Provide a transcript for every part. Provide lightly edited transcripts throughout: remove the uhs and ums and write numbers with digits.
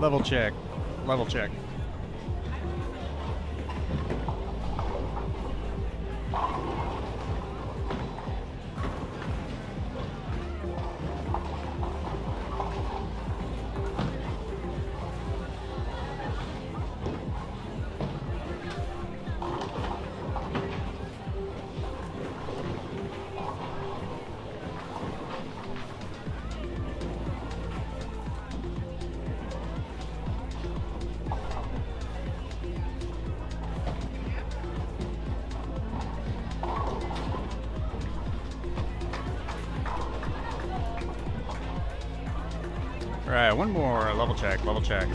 Level check. Level check. All right, one more level check, level check.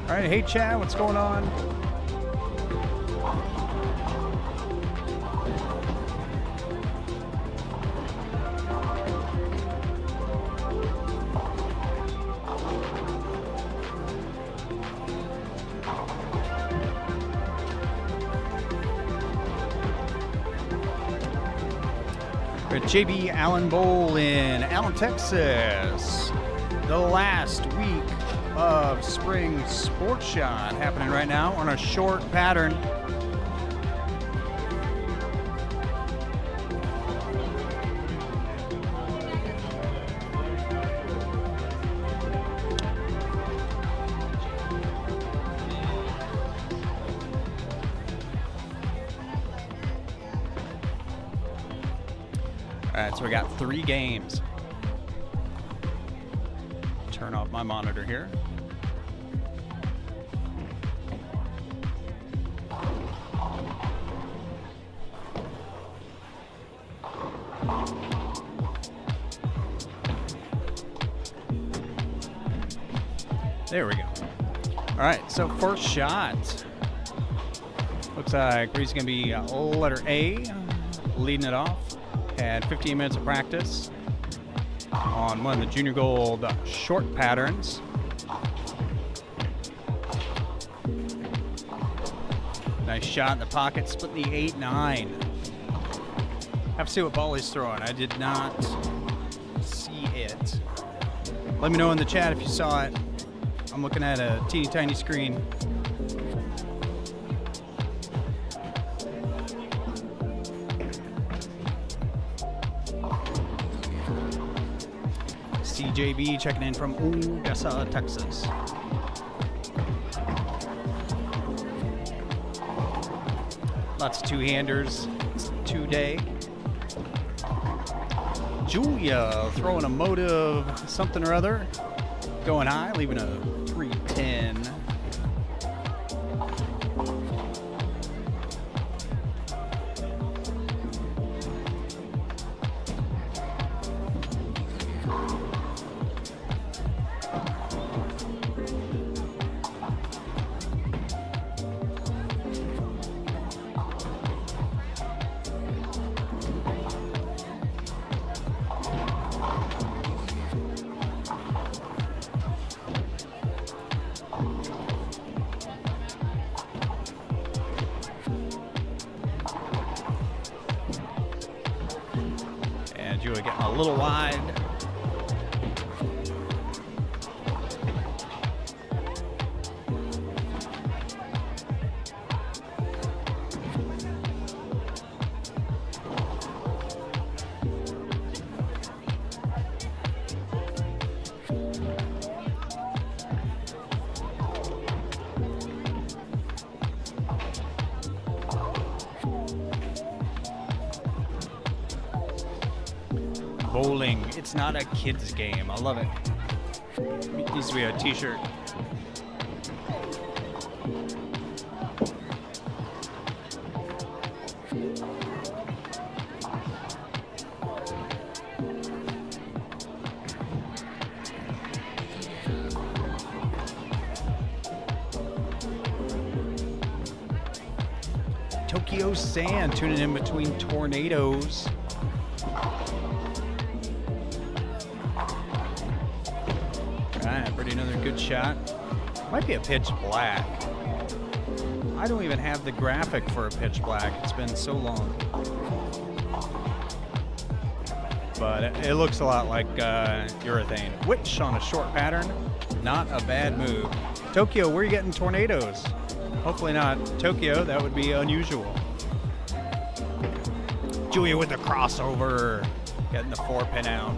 All right, hey Chad, what's going on? We're at JB Allen Bowl in Allen, Texas. The last week of spring sports shot happening right now on a short pattern. All right, so we got 3 games. Turn off my monitor here. There we go. All right, so first shot. Looks like he's going to be letter A, leading it off. Had 15 minutes of practice on one of the Junior Gold short patterns. Nice shot in the pocket, split the 8-9. Have to see what ball he's throwing. I did not see it. Let me know in the chat if you saw it. I'm looking at a teeny tiny screen. CJB checking in from Odessa, Texas. Lots of two-handers today. Julia throwing a motive something or other. Going high, leaving a 310. Julia getting a little wide. Bowling, it's not a kid's game. I love it. It needs to be a t-shirt. Tokyo Sand tuning in between tornadoes. Alright, pretty another good shot. Might be a pitch black. I don't even have the graphic for a pitch black. It's been so long. But it looks a lot like urethane, which on a short pattern, not a bad move. Tokyo, where are you getting tornadoes? Hopefully not Tokyo, that would be unusual. Julia with the crossover, getting the 4-pin out.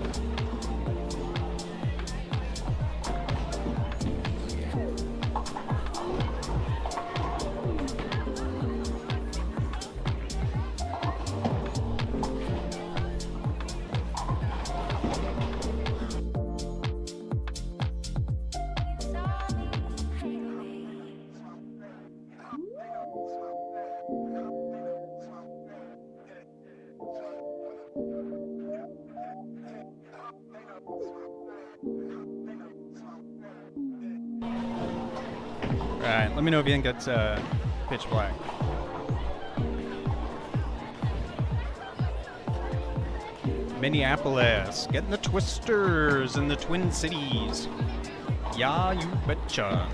Alright, let me know if you think that's pitch black. Minneapolis, getting the Twisters in the Twin Cities. Yeah, you betcha.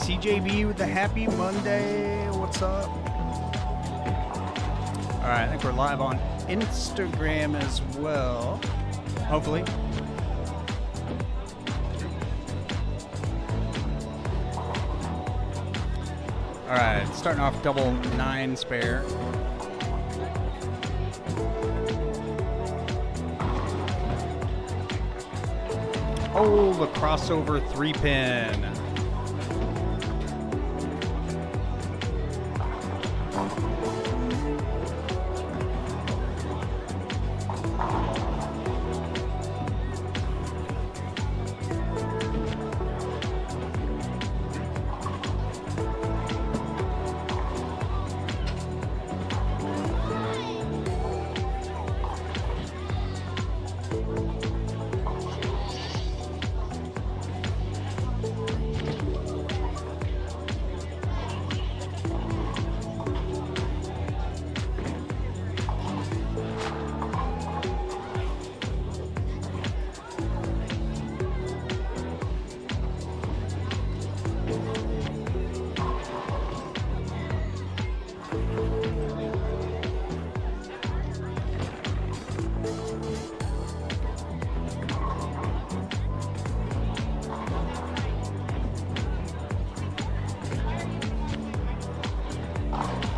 CJB with the happy Monday. What's up? All right, I think we're live on Instagram as well. Hopefully. All right, starting off double 9 spare. Oh, the crossover 3-pin.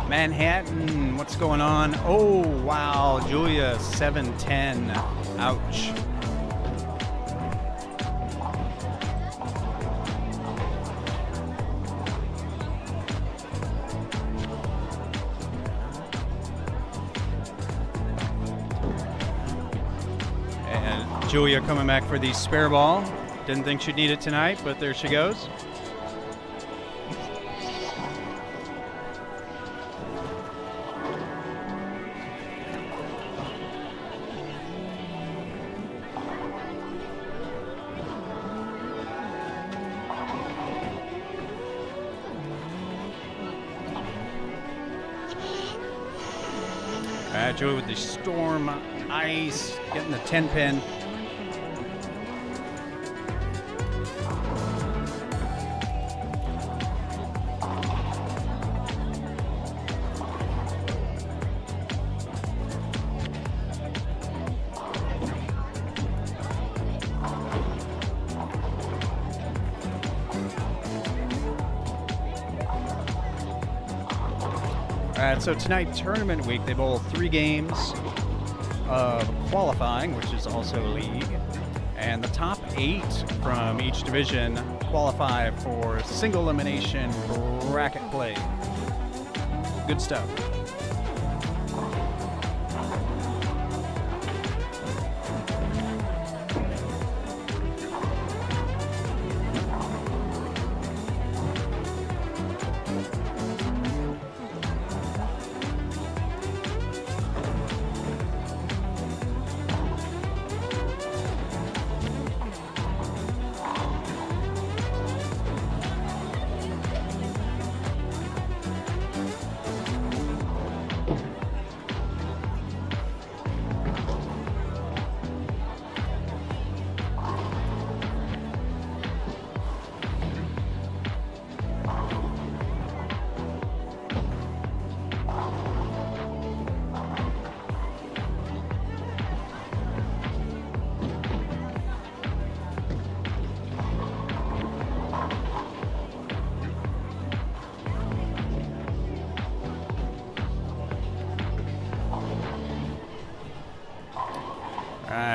Manhattan, what's going on? Oh, wow, Julia, 7-10. Ouch. And Julia coming back for the spare ball. Didn't think she'd need it tonight, but there she goes. Julia with the storm ice, getting the 10 pin. So tonight, tournament week, they bowl 3 games of qualifying, which is also league. And the top 8 from each division qualify for single elimination bracket play. Good stuff.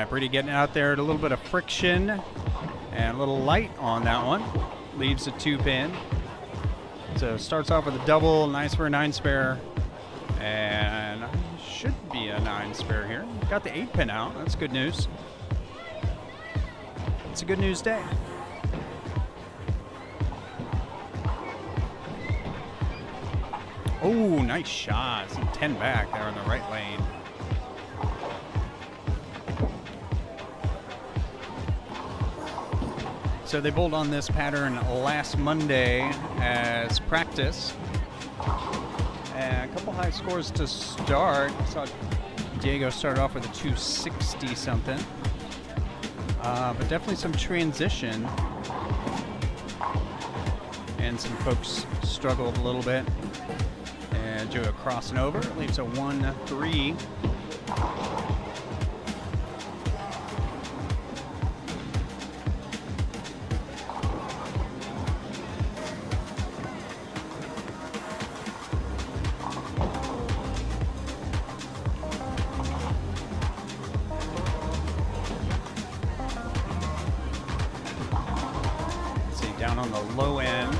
Brady getting out there at a little bit of friction and a little light on that one. Leaves a 2 pin. So starts off with a double, nice for a 9 spare. And should be a 9 spare here. Got the 8 pin out, that's good news. It's a good news day. Oh, nice shot. Some 10 back there in the right lane. So they bowled on this pattern last Monday as practice. And a couple high scores to start. I saw Diego started off with a 260 something. But definitely some transition. And some folks struggled a little bit. And Joe crossing over, leaves a 1-3. Down on the low end,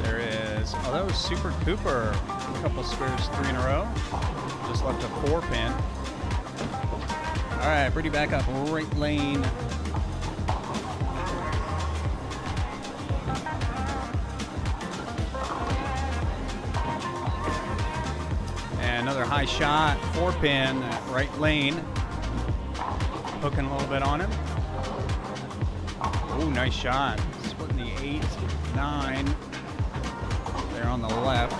there is, oh, that was Super Cooper. A couple spares, 3 in a row. Just left a 4 pin. All right, Brady back up right lane. And another high shot, 4 pin, right lane. Hooking a little bit on him. Oh, nice shot. 8, 9 there on the left.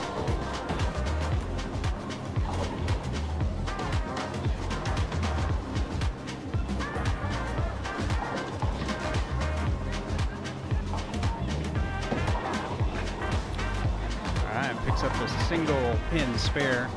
All right, picks up the single pin spare.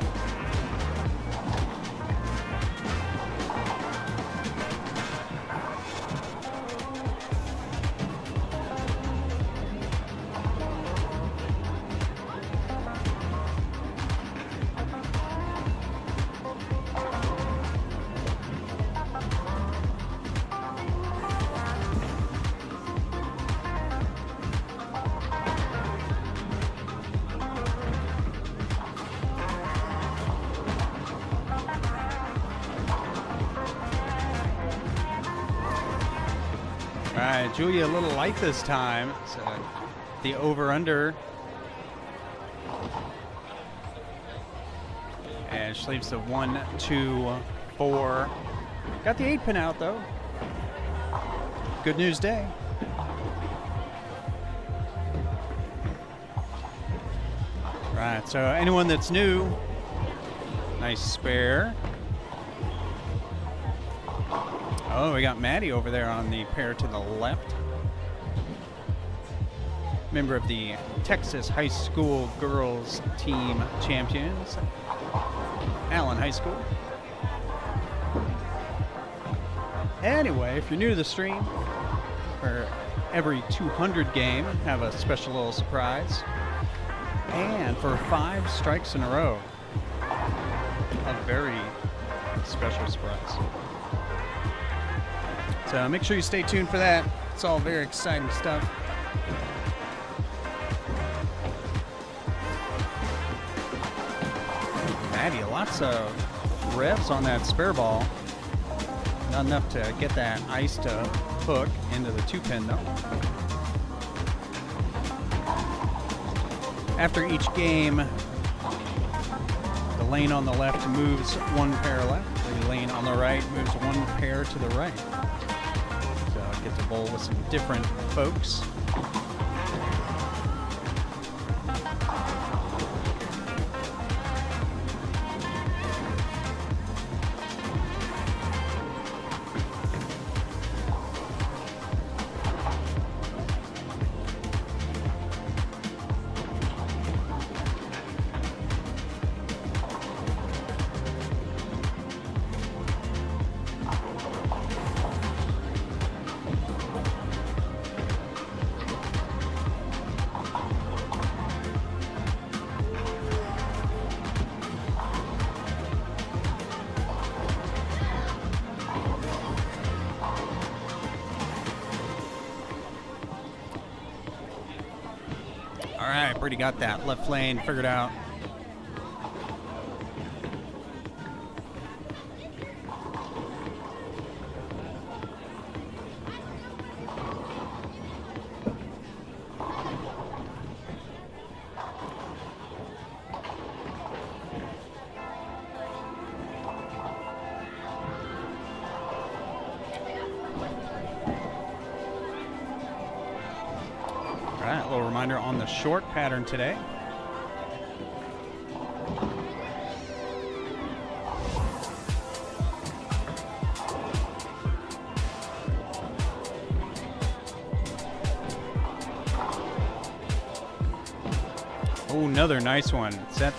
right, Julia a little light this time. So the over-under. And she leaves the 1, 2, 4. Got the 8-pin out, though. Good news day. Right, so anyone that's new, nice spare. Oh, we got Maddie over there on the pair to the left. Member of the Texas High School Girls Team Champions, Allen High School. Anyway, if you're new to the stream, for every 200 game, have a special little surprise. And for 5 strikes in a row, a very special surprise. So make sure you stay tuned for that. It's all very exciting stuff. Maddie, lots of revs on that spare ball. Not enough to get that ice to hook into the 2-pin though. After each game, the lane on the left moves 1 pair left. The lane on the right moves 1 pair to the right. So get to bowl with some different folks. All right, Brady got that left lane figured out. All right, a little reminder on the short pattern today. Oh, another nice one. Set.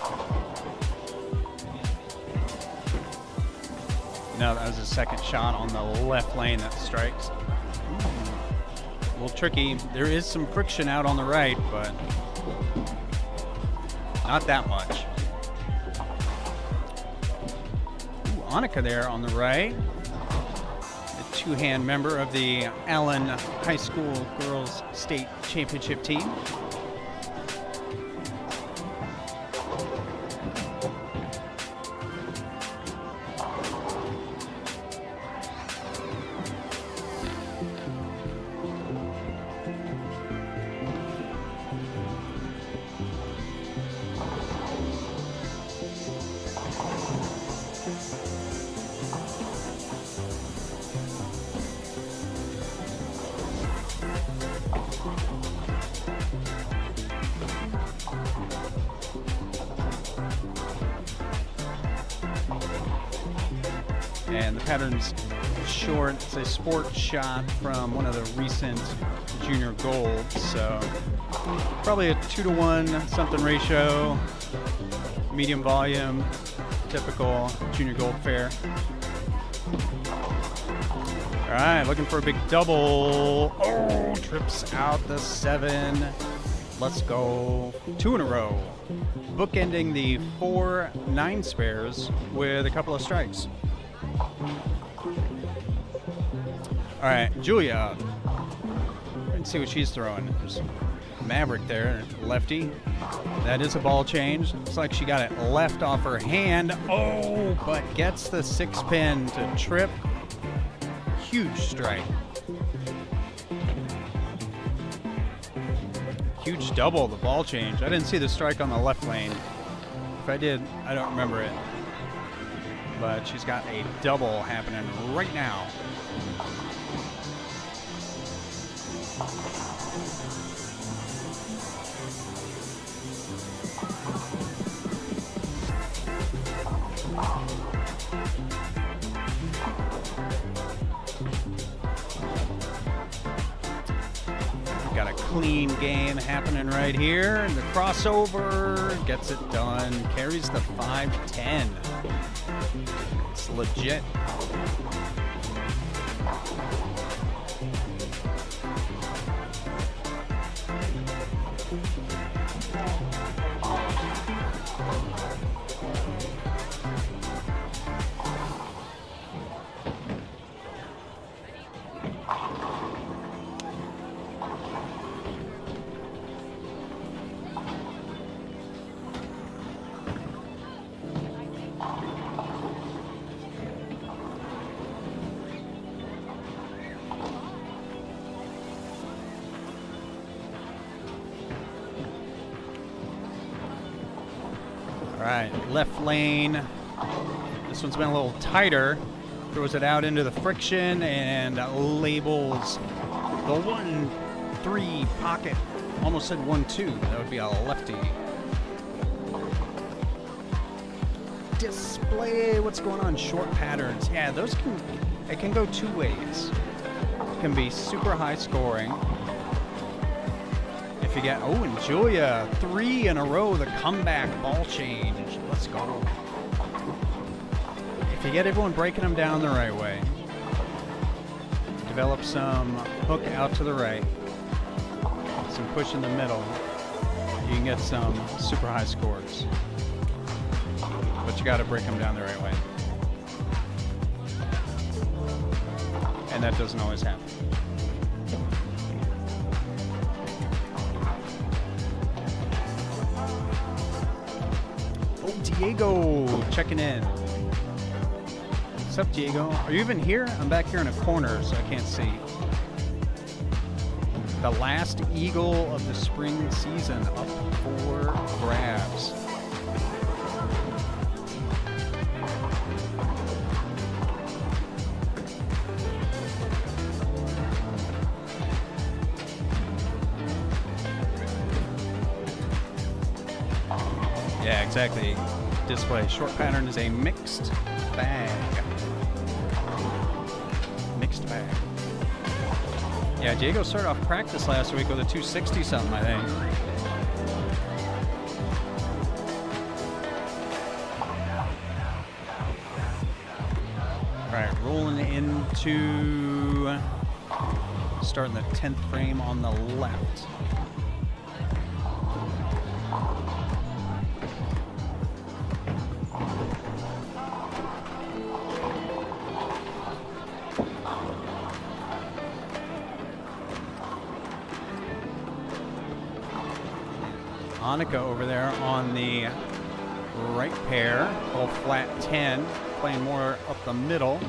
No, that was his second shot on the left lane that strikes. A little tricky. There is some friction out on the right, but not that much. Ooh, Annika there on the right. The 2-hand member of the Allen High School Girls State Championship team. And the pattern's short. It's a sport shot from one of the recent junior golds. So probably a 2-to-1 something ratio, medium volume, typical junior gold fare. All right, looking for a big double. Oh, trips out the 7. Let's go. 2 in a row. Bookending the 4 9 spares with a couple of strikes. All right, Julia. Let's see what she's throwing. There's Maverick there, lefty. That is a ball change. Looks like she got it left off her hand. Oh, but gets the 6-pin to trip. Huge strike. huge double, the ball change. I didn't see the strike on the left lane. If I did, I don't remember it. But she's got a double happening right now. Got a clean game happening right here. And the crossover gets it done. Carries the 5-10. It's legit. Right, left lane. This one's been a little tighter. Throws it out into the friction and labels the 1-3 pocket. Almost said 1-2. That would be a lefty. Display what's going on. Short patterns. Yeah, those can go two ways. It can be super high scoring. If you get, and Julia, 3 in a row, the comeback ball change. Let's go. If you get everyone breaking them down the right way, develop some hook out to the right, some push in the middle, you can get some super high scores. But you got to break them down the right way. And that doesn't always happen. Diego checking in. What's up, Diego? Are you even here? I'm back here in a corner, so I can't see. The last eagle of the spring season up for grabs. Yeah, exactly. Display. Short pattern is a mixed bag. Mixed bag. Yeah, Diego started off practice last week with a 260 something, I think. All right, rolling into starting the 10th frame on the left. Annika over there on the right pair, little flat 10, playing more up the middle.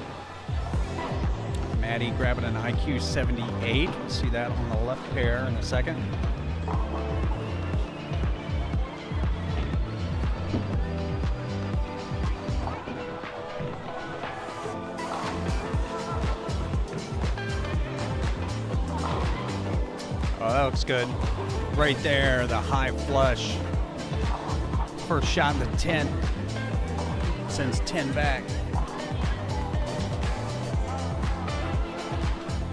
Maddie grabbing an IQ 78. See that on the left pair in a second. Oh, that looks good. Right there, the high flush. First shot in the 10. Sends 10 back.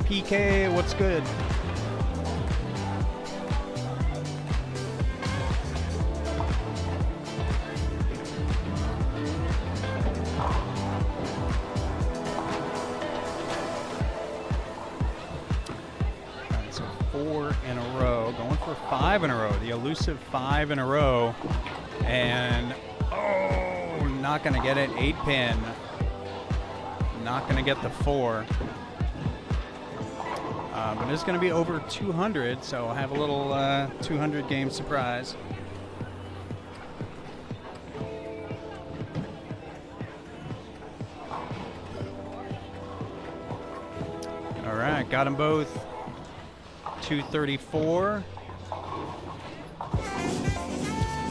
PK, what's good? So 4 in a row, going for 5 in a row, the elusive 5 in a row, and not gonna get it. 8 pin, not gonna get the 4. But it's gonna be over 200, so I'll have a little 200 game surprise. All right, got them both. 234.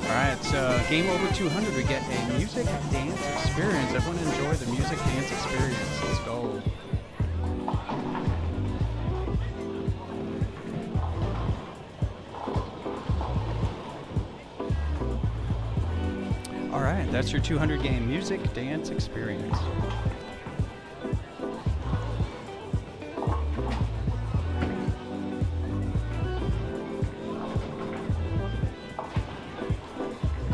Alright, so game over 200, we get a music dance experience. Everyone enjoy the music dance experience. Let's go. Alright, that's your 200 game music dance experience.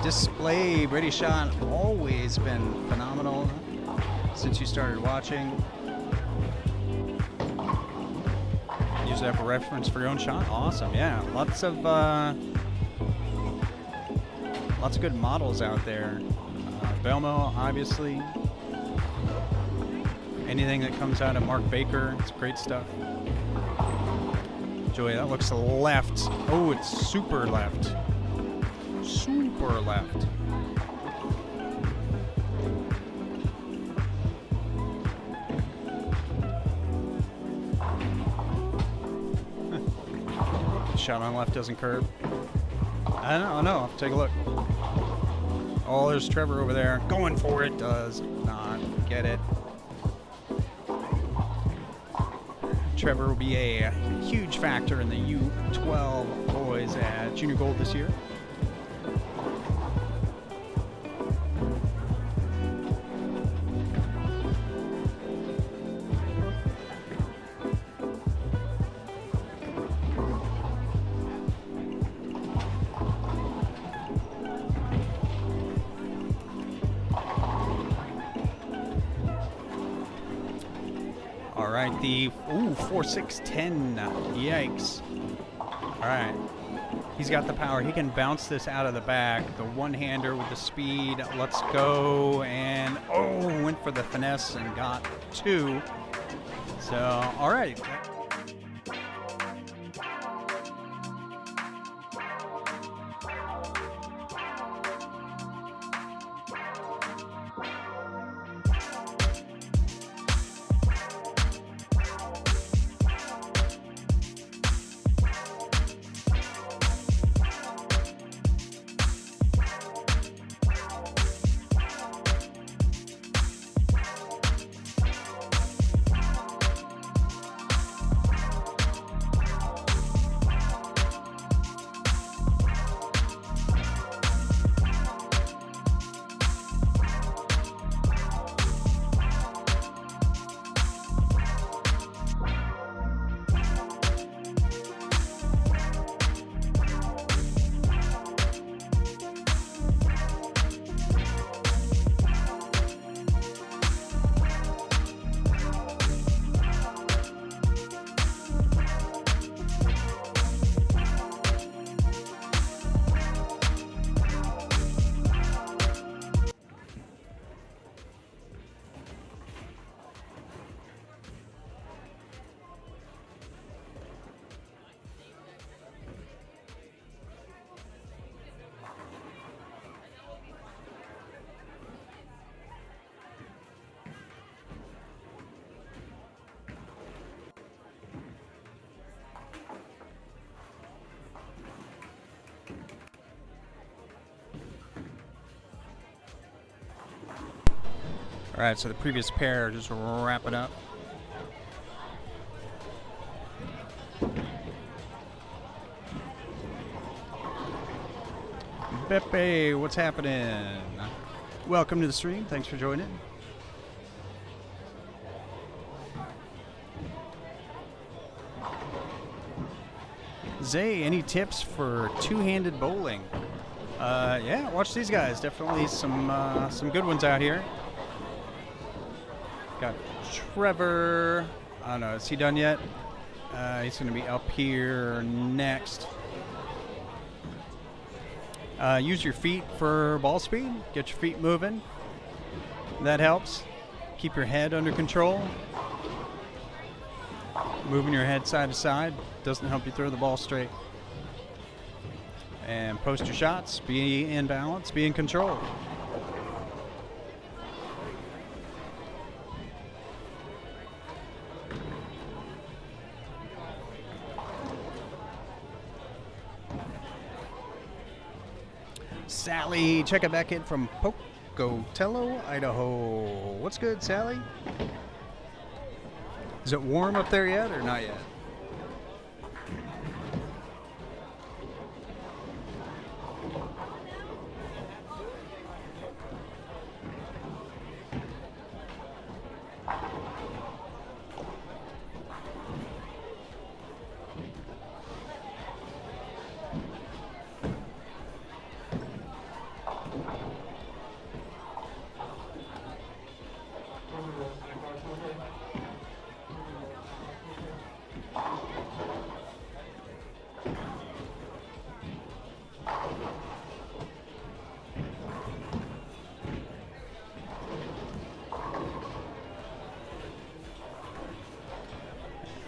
Display, Brady Shot, always been phenomenal since you started watching. Use that for reference for your own shot. Awesome, yeah. Lots of good models out there. Belmo, obviously. Anything that comes out of Mark Baker, it's great stuff. Joey, that looks left. Oh, it's super left. Super left. Shot on left doesn't curve. I don't know. Take a look. Oh, there's Trevor over there. Going for it. Does not get it. Trevor will be a huge factor in the U12 boys at Junior Gold this year. Alright, the 4-6-10. Yikes. Alright. He's got the power. He can bounce this out of the back. The one-hander with the speed. Let's go. And went for the finesse and got two. So, alright. All right, so the previous pair, just wrap it up. Beppe, what's happening? Welcome to the stream. Thanks for joining. Zay, any tips for two-handed bowling? Yeah, watch these guys. Definitely some good ones out here. Got Trevor. I don't know. Is he done yet? He's going to be up here next. Use your feet for ball speed. Get your feet moving. That helps. Keep your head under control. Moving your head side to side doesn't help you throw the ball straight. And post your shots. Be in balance. Be in control. Sally, check it back in from Pocatello, Idaho. What's good, Sally? Is it warm up there yet or not yet?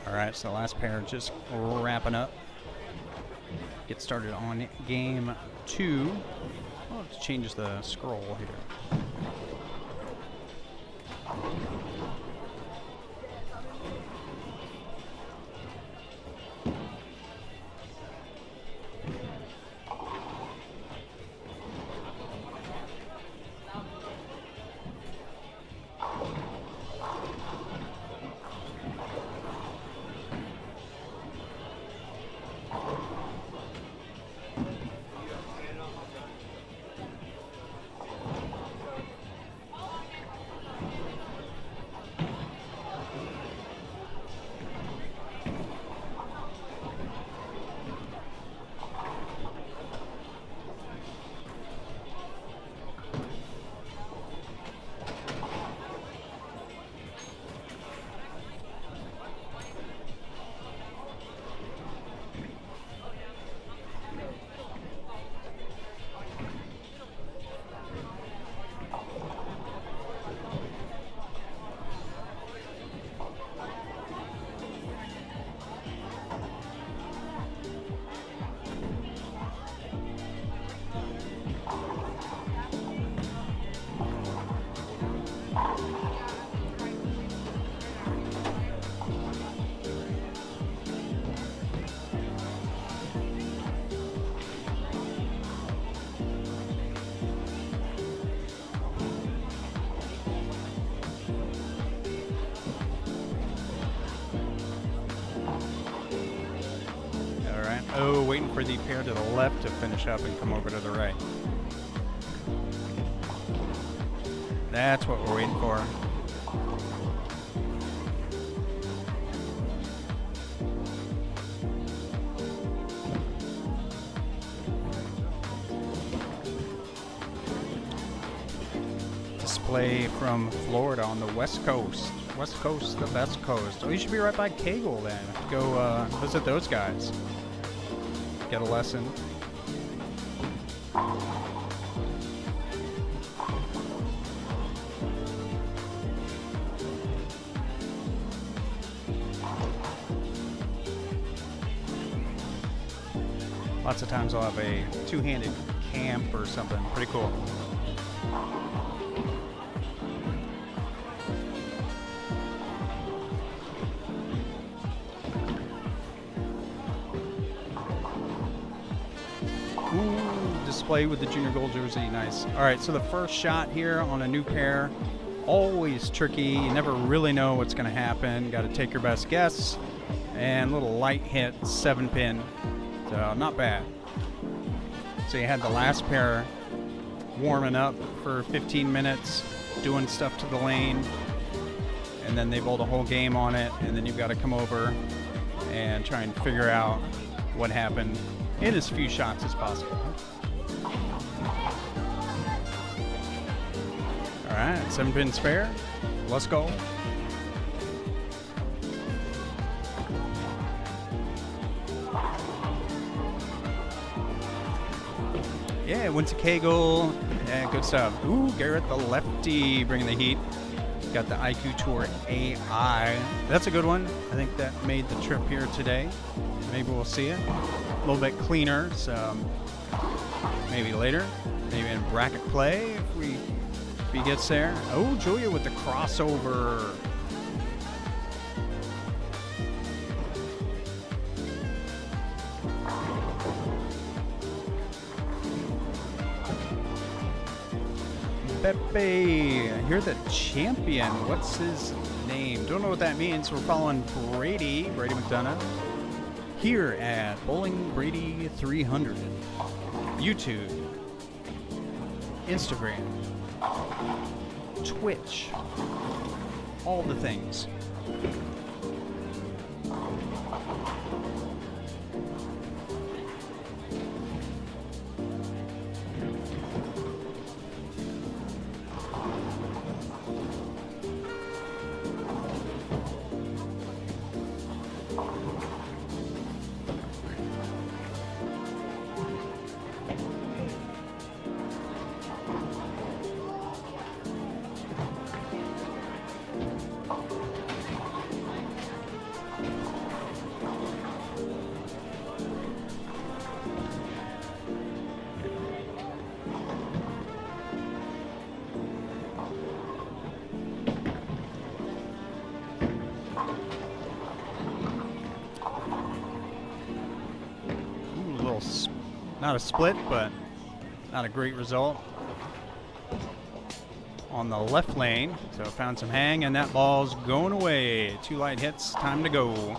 All right, so the last pair just wrapping up. Get started on game 2. I'll have to change the scroll here. Oh, waiting for the pair to the left to finish up and come over to the right. That's what we're waiting for. Display from Florida on the West Coast. West Coast, the best coast. Oh, you should be right by Kegel then. Go visit those guys. Get a lesson. Lots of times I'll have a two-handed camp or something. Pretty cool. Display with the junior gold jersey, nice. All right, so the first shot here on a new pair, always tricky. You never really know what's going to happen. Got to take your best guess. And little light hit, 7-pin. So not bad. So you had the last pair warming up for 15 minutes, doing stuff to the lane, and then they bowled a whole game on it, and then you've got to come over and try and figure out what happened in as few shots as possible. All right, 7-pin spare. Let's go. Yeah, went to Kegel. Yeah, good stuff. Ooh, Garrett the lefty bringing the heat. Got the IQ Tour AI. That's a good one. I think that made the trip here today. Maybe we'll see it. A little bit cleaner, so maybe later. Maybe in bracket play if he gets there. Oh, Julia with the crossover. Pepe. You're the champion. What's his name? Don't know what that means. We're following Brady McDonough, here at Bowling Brady 300. YouTube, Instagram, Twitch, all the things. Not a split, but not a great result on the left lane. So found some hang, and that ball's going away. 2 light hits, time to go.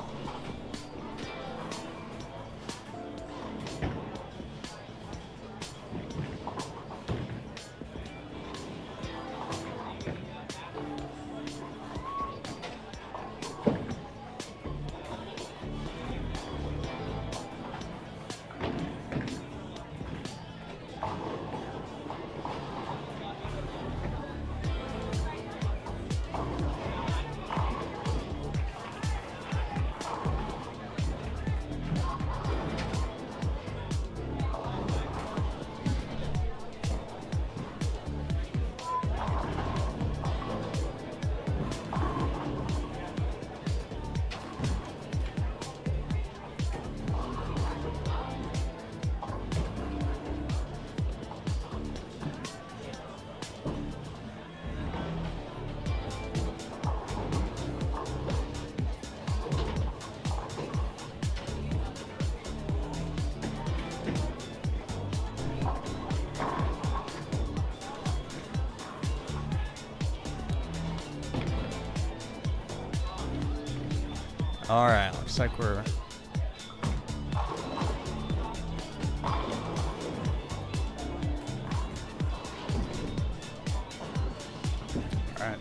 All right, looks like we're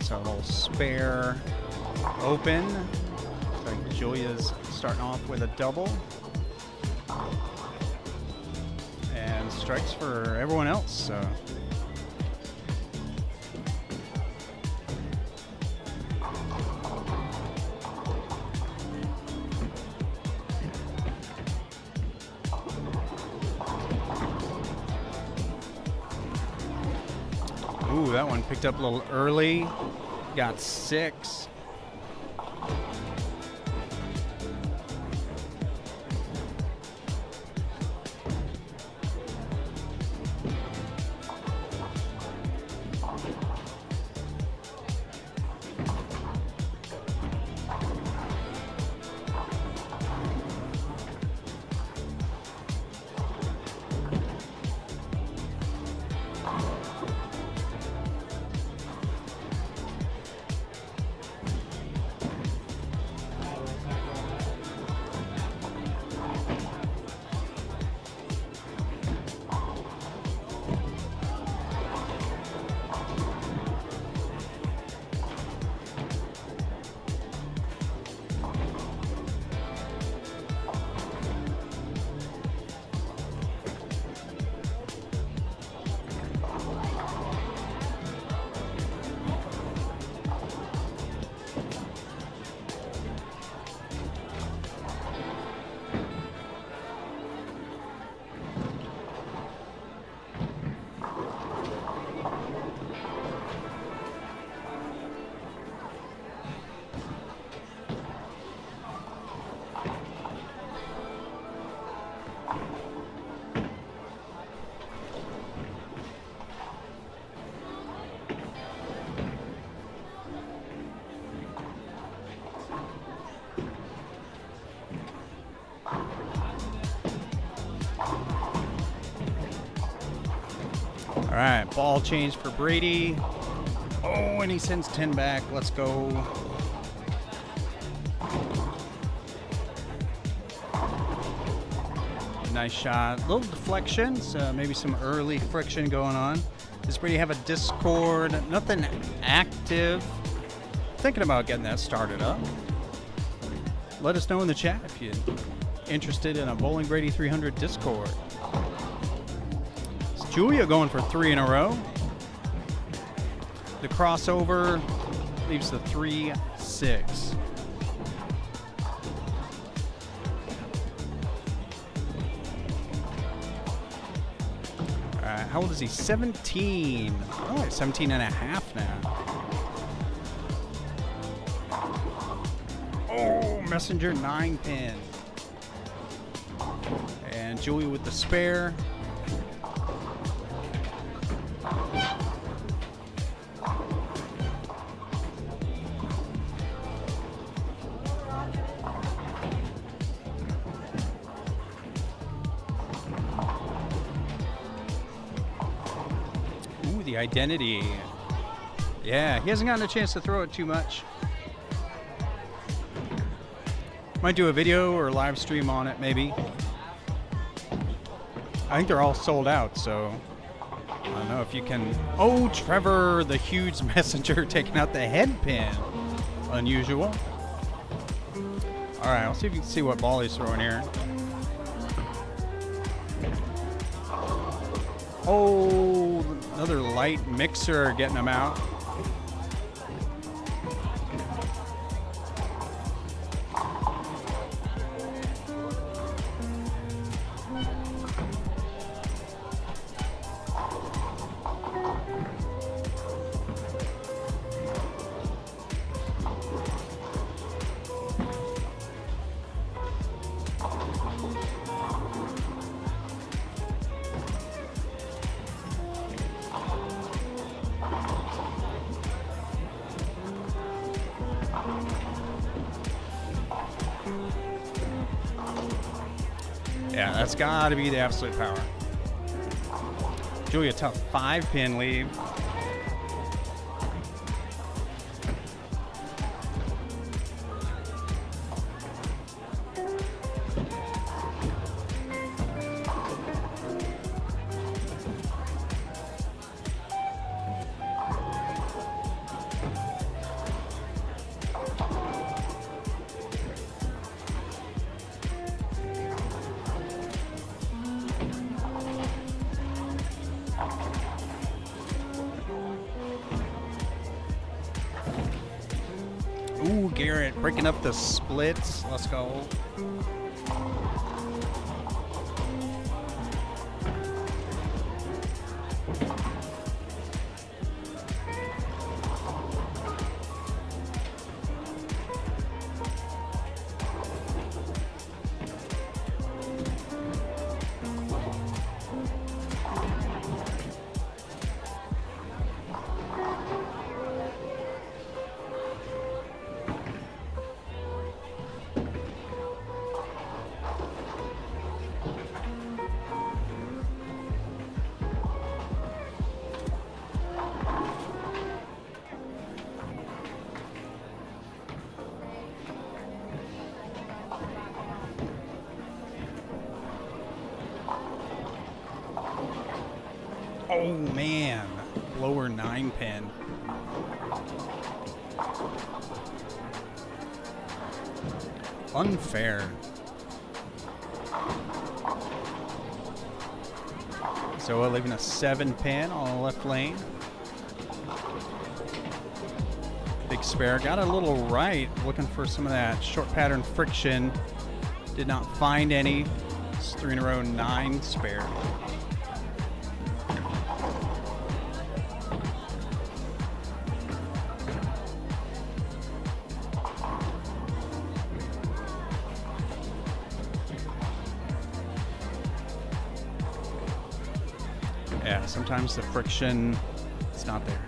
so a little spare open. Looks like Julia's starting off with a double. And strikes for everyone else, so. Ooh, that one picked up a little early. Got 6. All right, ball change for Brady. Oh, and he sends 10 back. Let's go. Nice shot. Little deflections, maybe some early friction going on. Does Brady have a Discord? Nothing active. Thinking about getting that started up. Let us know in the chat if you're interested in a Bowling Brady 300 Discord. It's Julia going for 3 in a row. The crossover leaves the 3-6. How old is he? 17. Oh, 17 and a half now. Oh, Messenger 9-pin. And Julie with the spare. The identity. Yeah, he hasn't gotten a chance to throw it too much. Might do a video or a live stream on it, maybe. I think they're all sold out, so I don't know if you can. Oh, Trevor, the huge Messenger taking out the head pin. Unusual. All right, I'll see if you can see what ball he's throwing here. Oh, another light mixer getting him out. Yeah, that's got to be the absolute power. Julia, tough 5-pin leave. Ooh, Garrett breaking up the splits. Let's go. Oh man, lower 9-pin. Unfair. So we're leaving a 7-pin on the left lane. Big spare, got a little right, looking for some of that short pattern friction. Did not find any. It's 3 in a row, 9 spare. Yeah, sometimes the friction is not there.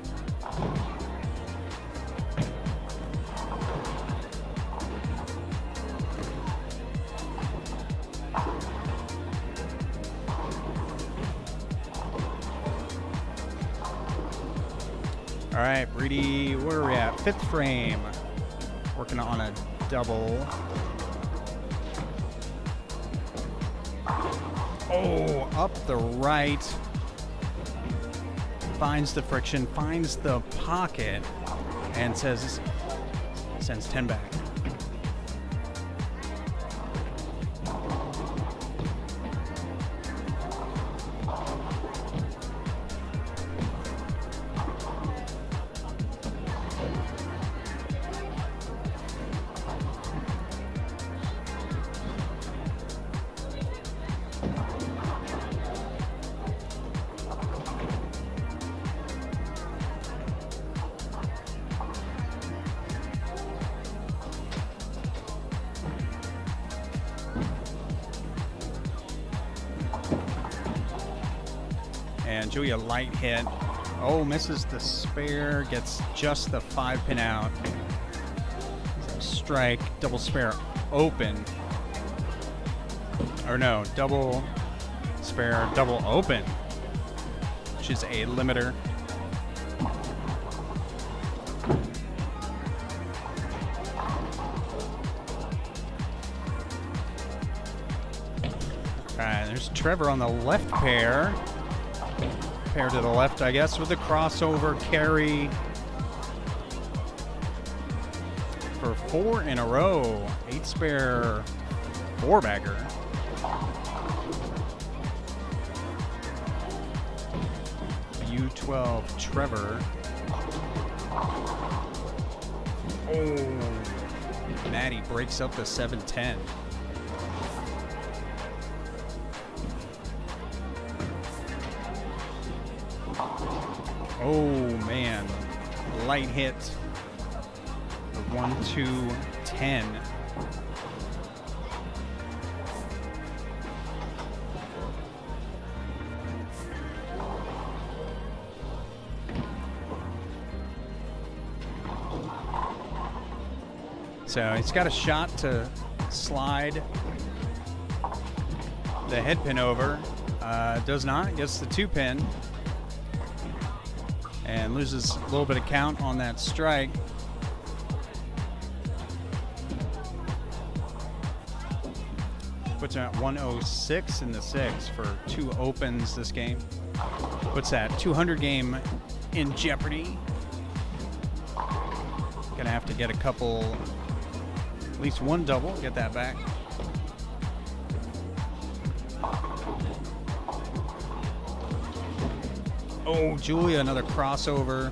All right, Brady, where are we at? 5th frame. Working on a double. Oh, up the right. Finds the friction, finds the pocket, and sends 10 back. And Julia light hit. Oh, misses the spare, gets just the 5-pin out. Strike, double spare open. Or no, double spare, double open, which is a limiter. All right, there's Trevor on the left pair. Pair to the left, I guess, with the crossover carry for 4 in a row. 8 spare 4-bagger. U12 Trevor. Oh, Maddie breaks up the 7-10. Oh man, light hit. 1-2-10. So he's got a shot to slide the head pin over. Does not, gets the 2-pin. And loses a little bit of count on that strike. Puts him at 106 in the 6 for 2 opens this game. Puts that 200 game in jeopardy. Gonna have to get a couple, at least one double, get that back. Oh, Julia, another crossover.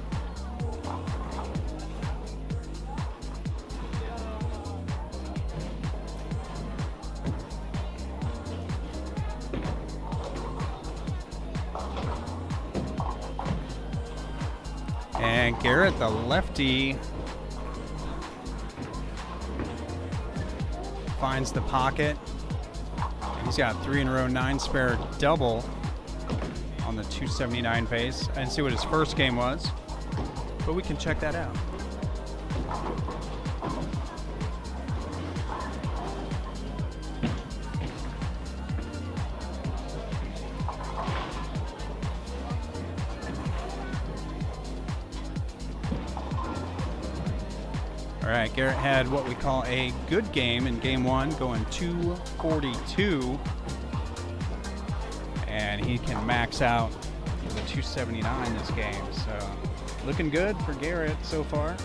And Garrett, the lefty, finds the pocket. He's got 3 in a row, 9 spare double on the 279 pace. I didn't see what his first game was, but we can check that out. All right, Garrett had what we call a good game in game 1, going 242. And he can max out with a 279 this game. So looking good for Garrett so far.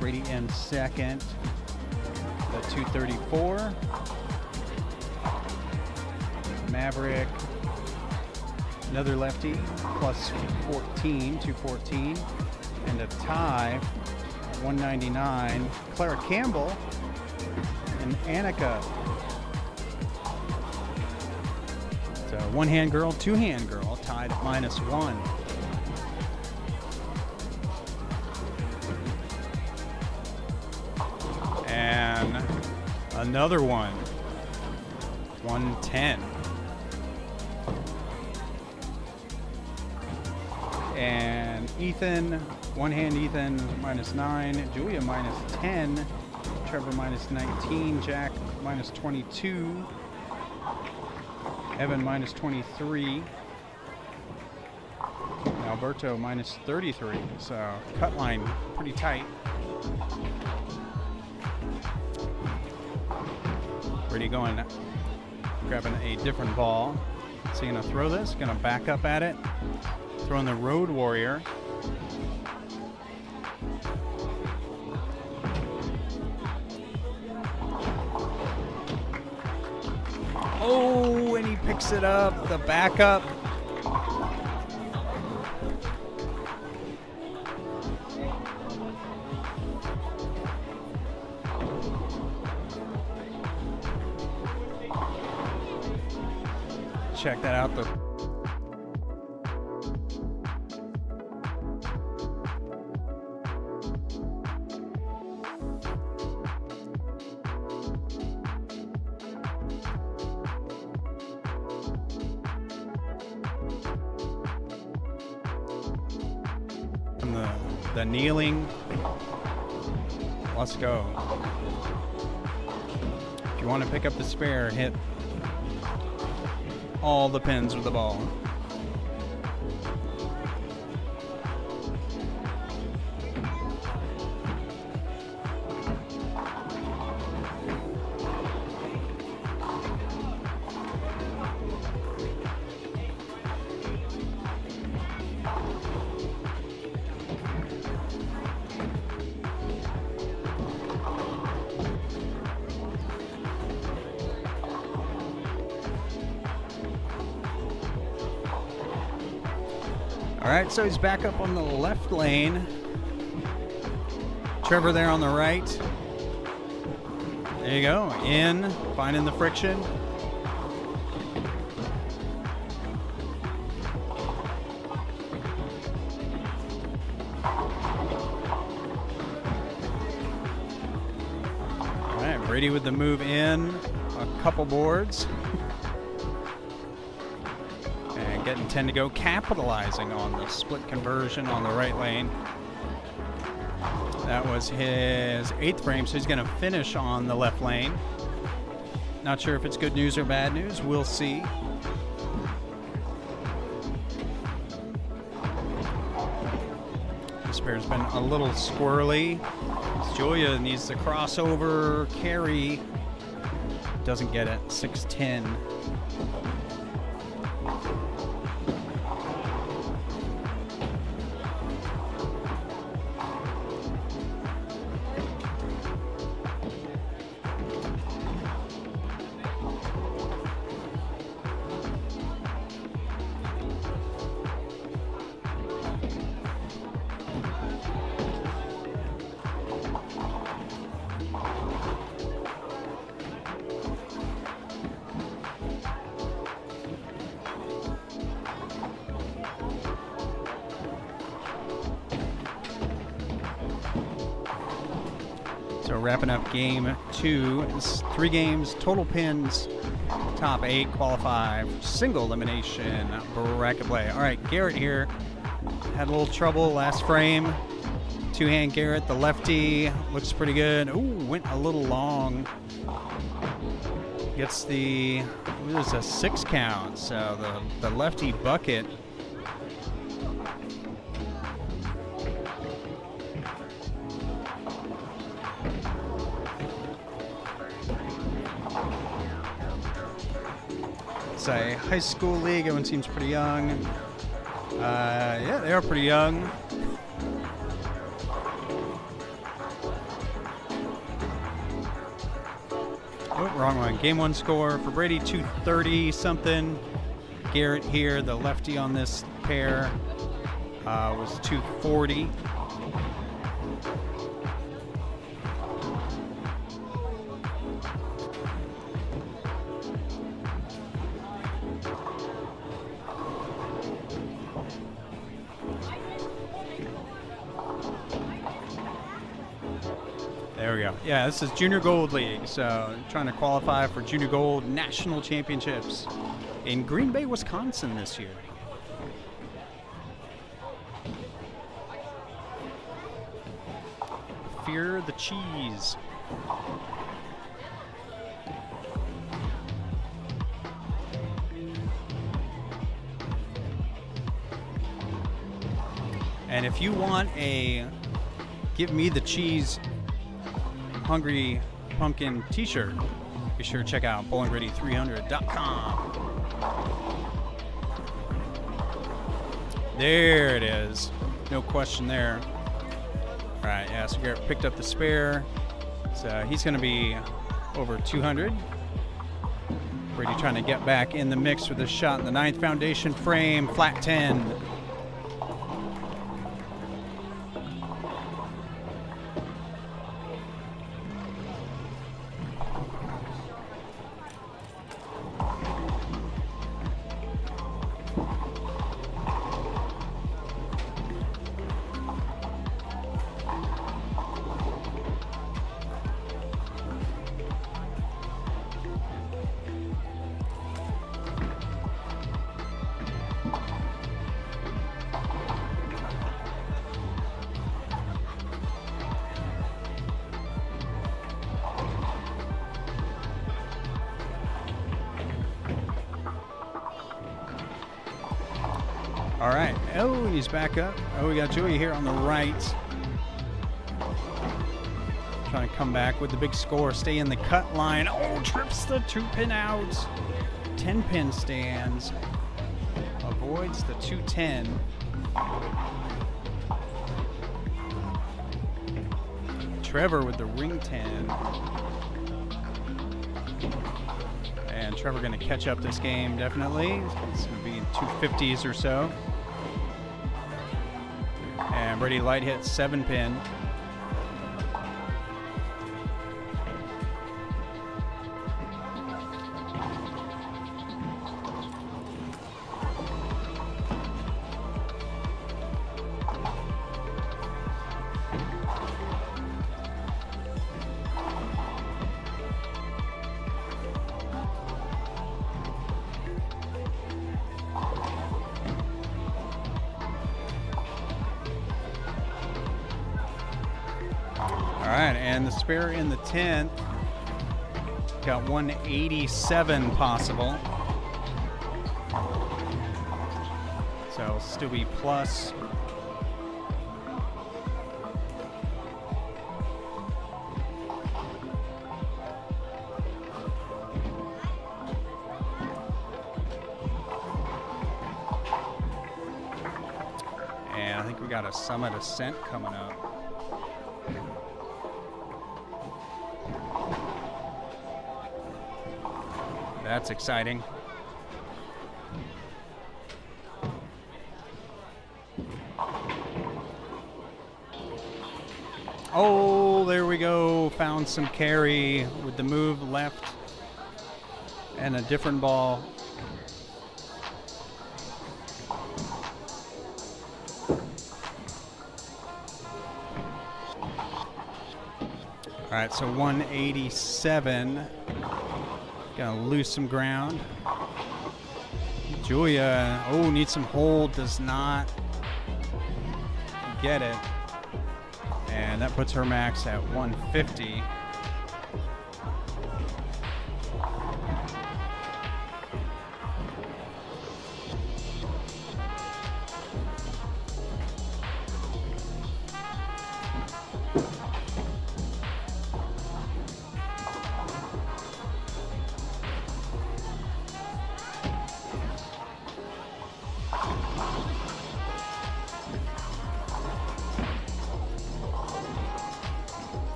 Brady in second, the 234. Maverick, another lefty, plus 14, 214. And a tie, 199. Clara Campbell and Annika. One-hand girl, two-hand girl, tied at -1. And another one, 110. And Ethan, one-hand Ethan, -9. Julia, -10. Trevor, -19. Jack, -22. Evan, -23. Now Alberto minus 33. So cut line pretty tight. Brady going, grabbing a different ball. So he's gonna throw this, gonna back up at it. Throwing the Road Warrior. Oh, and he picks it up, the backup. Check that out. The kneeling. Let's go. If you want to pick up the spare, hit all the pins with the ball. All right, so he's back up on the left lane. Trevor there on the right. There you go, in, finding the friction. All right, Brady with the move in, a couple boards. Getting 10 to go, capitalizing on the split conversion on the right lane. That was his 8th frame, so he's going to finish on the left lane. Not sure if it's good news or bad news. We'll see. This pair's been a little squirrely. Julia needs the crossover carry. Doesn't get it. 6-10. So wrapping up game 2, it's 3 games, total pins, top 8 qualify, single elimination bracket play. All right, Garrett here had a little trouble last frame. Two-hand Garrett, the lefty, looks pretty good. Ooh, went a little long. Gets the, it was a 6 count, so the lefty bucket. It's a high school league. Everyone seems pretty young. Yeah, they are pretty young. Oh, wrong one. Game 1 score for Brady, 230 something. Garrett here, the lefty on this pair, was 240. There we go. Yeah, this is Junior Gold League, so trying to qualify for Junior Gold National Championships in Green Bay, Wisconsin this year. Fear the cheese. And if you want a Give Me the Cheese Hungry Pumpkin t-shirt, be sure to check out bowlingready300.com. There it is. No question there. All right, yeah, so Garrett picked up the spare. So he's going to be over 200. Brady trying to get back in the mix with a shot in the ninth. Foundation frame, flat 10. All right. Oh, he's back up. Oh, we got Julia here on the right. Trying to come back with the big score. Stay in the cut line. Oh, trips the 2-pin out. 10-pin stands. Avoids the 210. Trevor with the ring 10. And Trevor going to catch up this game, definitely. It's going to be 250s or so. And Brady light hit 7-pin. All right, and the spare in the 10th. Got 187 possible. So it'll still be plus. And I think we got a Summit Ascent coming up. That's exciting. Oh, there we go. Found some carry with the move left and a different ball. All right, so 187. Gonna lose some ground. Julia, oh, needs some hold, does not get it. And that puts her max at 150.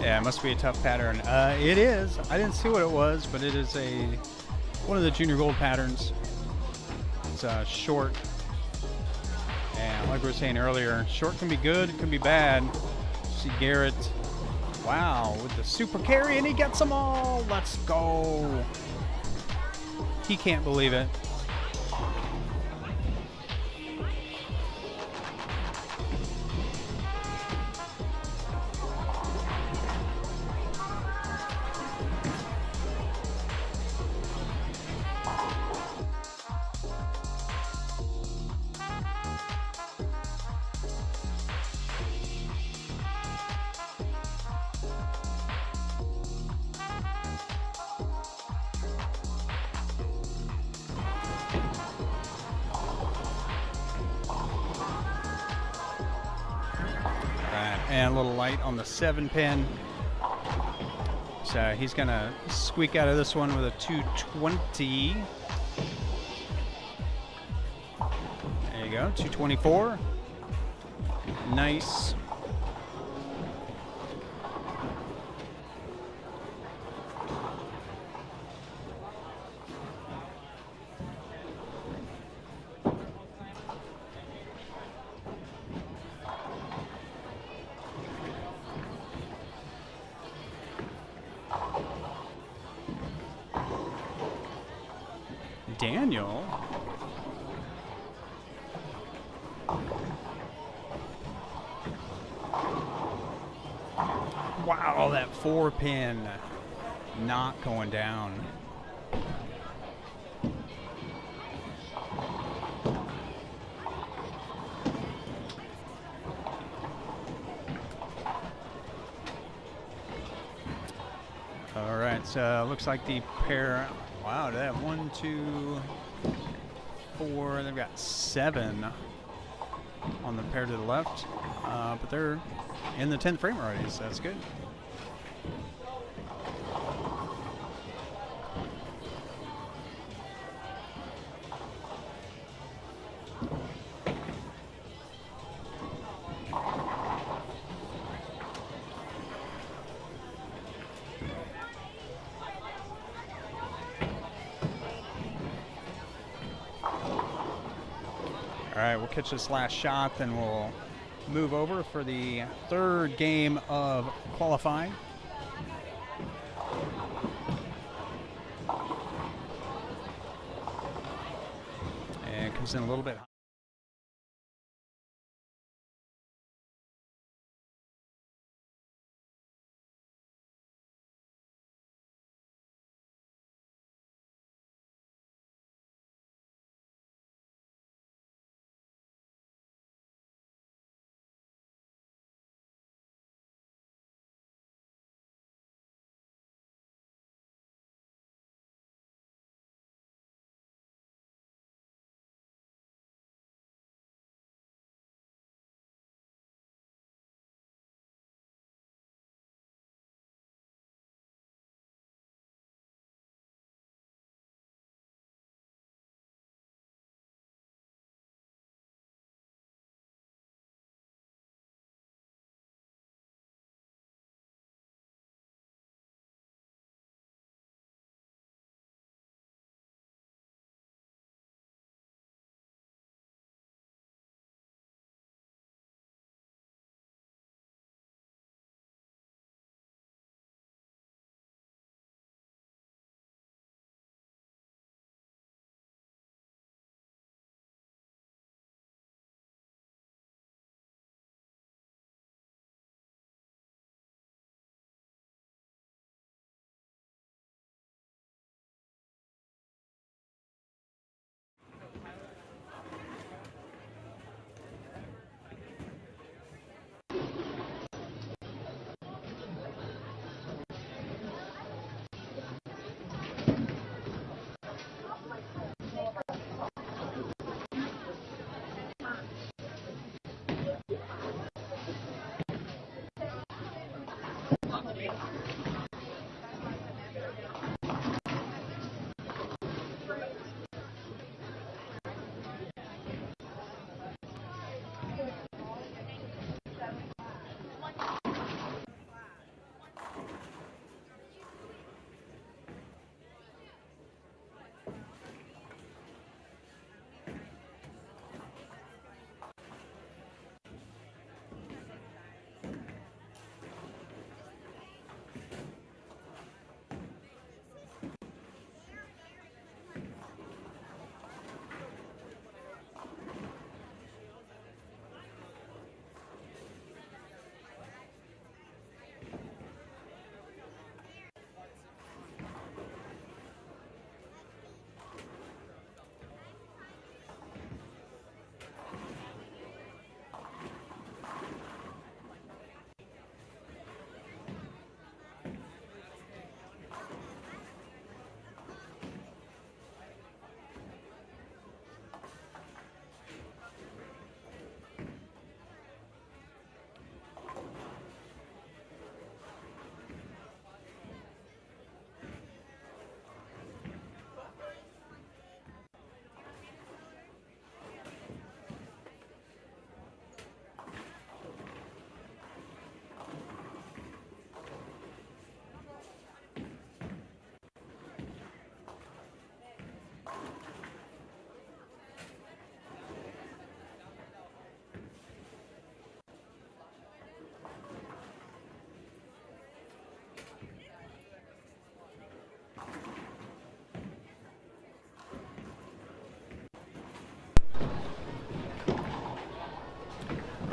Yeah, it must be a tough pattern. It is. I didn't see what it was, but it is one of the junior gold patterns. It's short like we were saying earlier, short can be good, it can be bad. See Garrett, wow, with the super carry, and he gets them all. Let's go. He can't believe it. And a little light on the 7-pin. So he's going to squeak out of this one with a 220. There you go, 224. Nice. Daniel. Wow, that 4-pin not going down. All right, so looks like the pair. Wow, they have 1, 2, 4. They've got 7 on the pair to the left, but they're in the 10th frame already, so that's good. All right, we'll catch this last shot, then we'll move over for the third game of qualifying. And it comes in a little bit.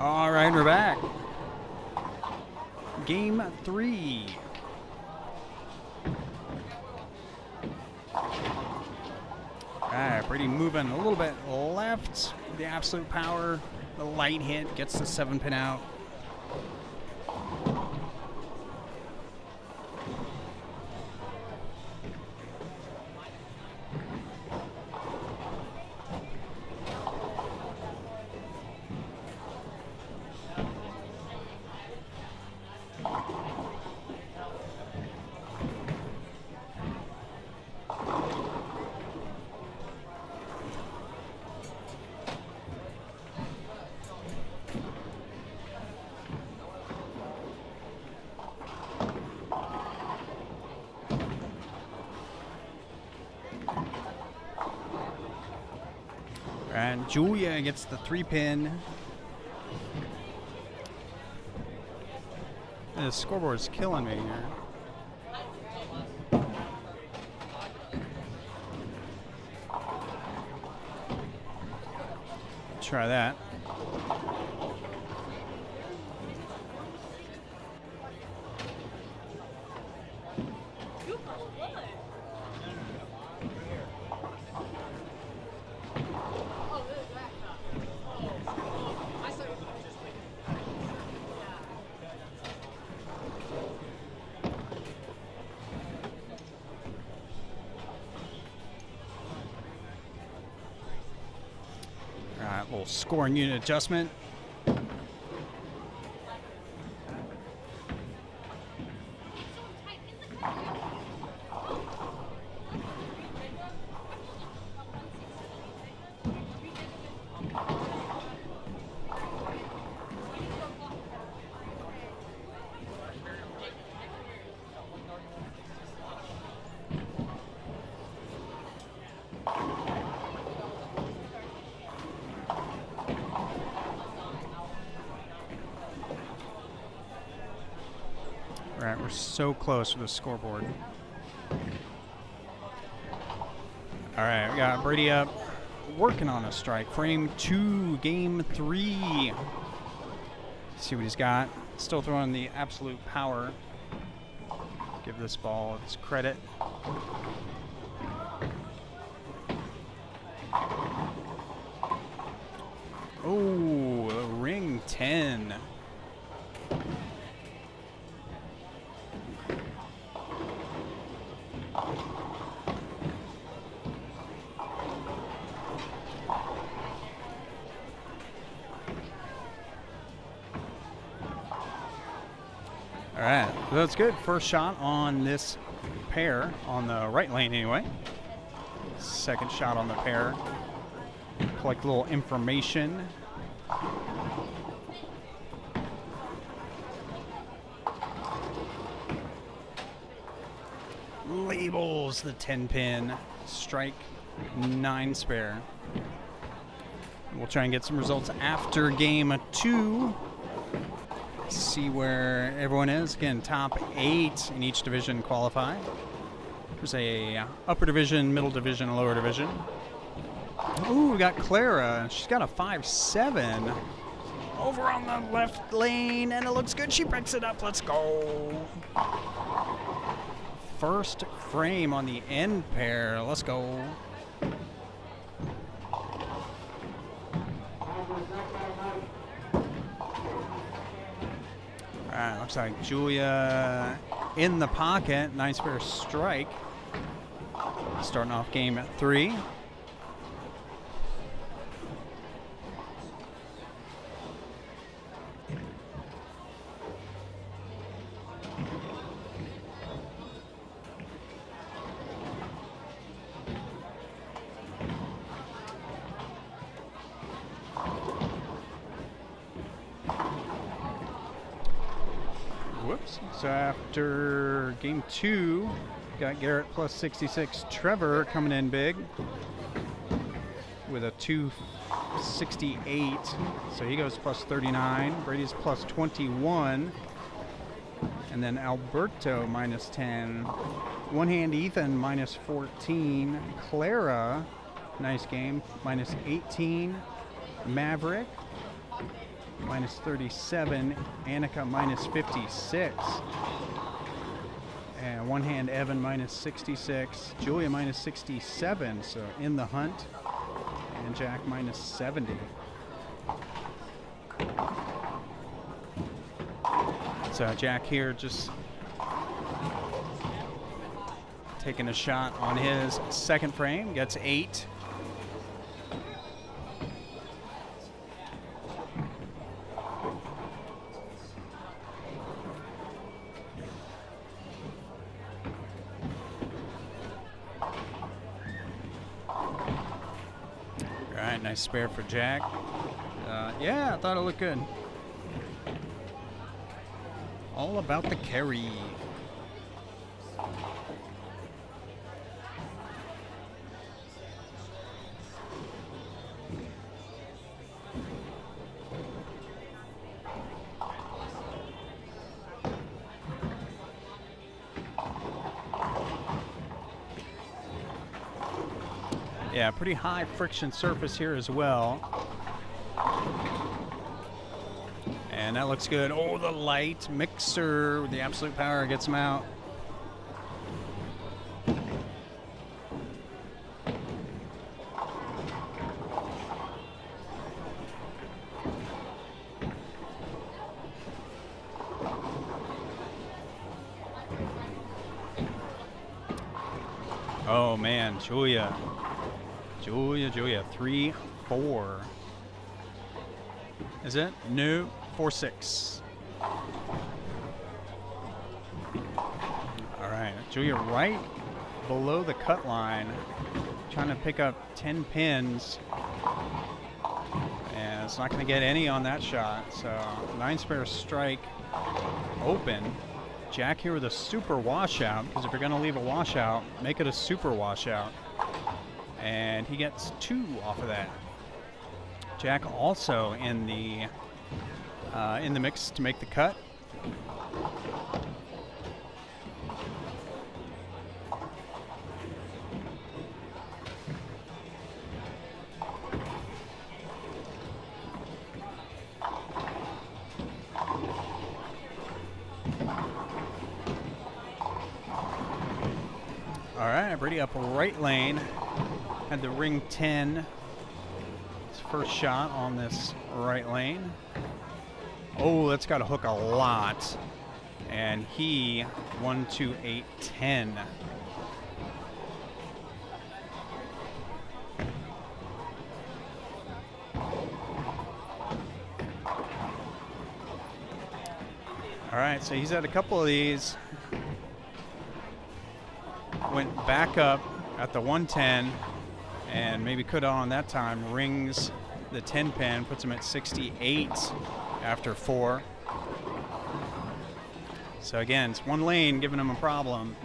All right, we're back. Game 3. All right, Brady moving a little bit left. The absolute power, the light hit gets the 7-pin out. And Julia gets the 3-pin. The scoreboard's killing me here. Try that. Little scoring unit adjustment. All right, we're so close with the scoreboard. All right, we got Brady up, working on a strike. Frame 2, game 3. See what he's got. Still throwing the absolute power. Give this ball its credit. Oh, ring 10. All right, so that's good. First shot on this pair, on the right lane anyway. Second shot on the pair. Collect a little information. Labels the 10-pin. Strike 9 spare. We'll try and get some results after game 2. See where everyone is. Again, top 8 in each division qualify. There's a upper division, middle division, lower division. Ooh, we got Clara. She's got a 5-7 over on the left lane, and it looks good. She breaks it up. Let's go. First frame on the end pair. Let's go. All right, looks like Julia in the pocket. Nice pair strike. Starting off game at 3. Whoops. So after game 2, got Garrett plus 66. Trevor coming in big with a 268. So he goes plus 39. Brady's plus 21. And then Alberto minus 10. One hand Ethan minus 14. Clara, nice game, minus 18. Maverick minus 37. Annika minus 56. And one hand Evan minus 66. Julia minus 67, so in the hunt. And Jack minus 70. So Jack here just taking a shot on his second frame, gets 8. All right, nice spare for Jack. Yeah, I thought it looked good. All about the carry. Yeah, pretty high friction surface here as well. And that looks good. Oh, the light mixer with the absolute power gets him out. Oh man, Julia, 3-4. Is it? No, 4-6. All right, Julia right below the cut line, trying to pick up 10 pins. And it's not going to get any on that shot. So 9-spare strike open. Jack here with a super washout, because if you're going to leave a washout, make it a super washout. And he gets 2 off of that. Jack also in the mix to make the cut. All right, Brady up right lane. Had the ring 10. His first shot on this right lane. Oh, that's got to hook a lot. And he 1, 2, 8, 10. All right, so he's had a couple of these. Went back up at the 110 and maybe could on that time. Rings the 10 pin, puts him at 68 after 4. So again, it's one lane giving him a problem.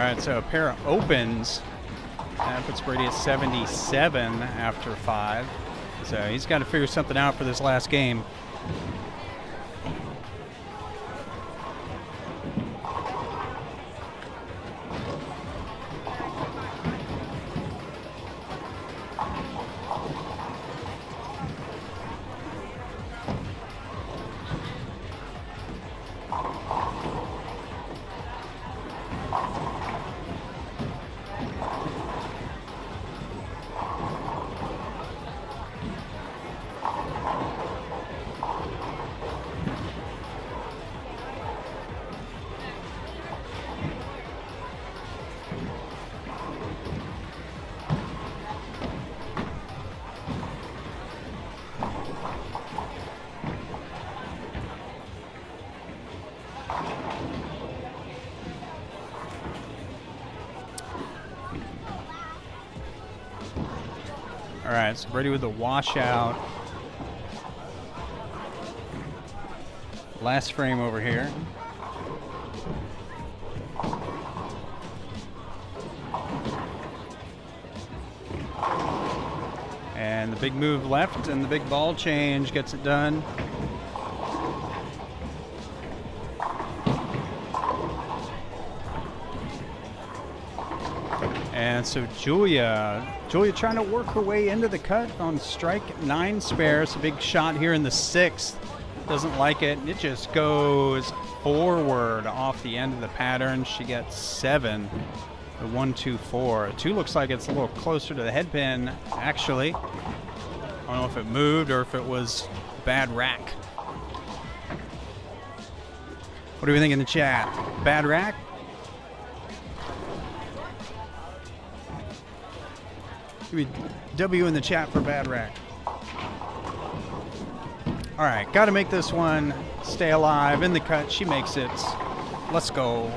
right, so a pair opens. That puts Brady at 77 after 5. So he's got to figure something out for this last game. All right, so Brady with the washout. Last frame over here. And the big move left and the big ball change gets it done. And so Julia trying to work her way into the cut on strike 9 spare. It's a big shot here in the 6th. Doesn't like it. It just goes forward off the end of the pattern. She gets 7. The 1, 2, 4. 2 looks like it's a little closer to the head pin, actually. I don't know if it moved or if it was bad rack. What do we think in the chat? Bad rack? Give me W in the chat for bad rack. All right, got to make this one stay alive in the cut. She makes it. Let's go.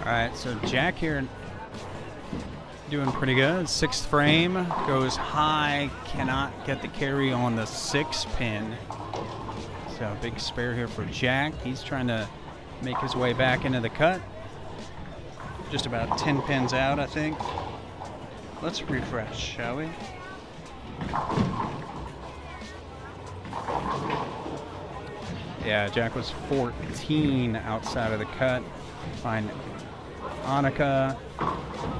All right, so Jack here doing pretty good. 6th frame goes high, cannot get the carry on the 6 pin. So big spare here for Jack. He's trying to make his way back into the cut. Just about 10 pins out, I think. Let's refresh, shall we? Yeah, Jack was 14 outside of the cut. Find Annika,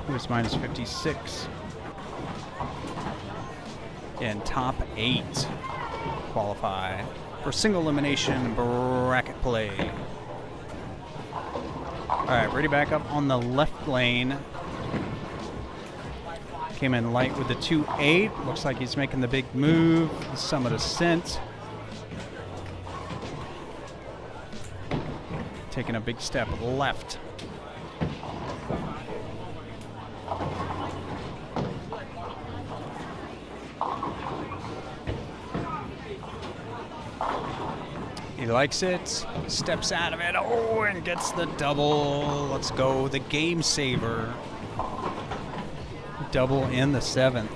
who was minus 56. And top 8 qualify for single elimination bracket play. All right, Brady back up on the left lane. Came in light with the 2-8. Looks like he's making the big move. Summit ascent. Taking a big step left. He likes it, steps out of it, oh, and gets the double. Let's go, the game saver. Double in the 7th.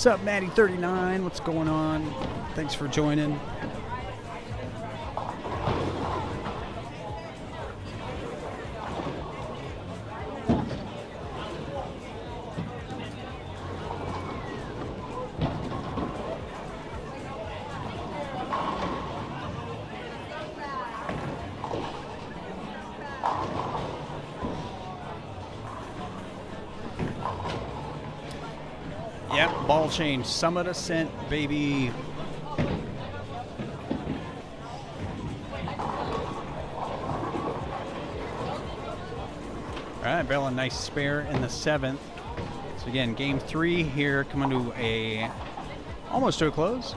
What's up, Maddie39? What's going on? Thanks for joining. Ball change, Summit Ascent, baby. All right, Bell, a nice spare in the 7th. So again, game 3 here coming to almost to a close.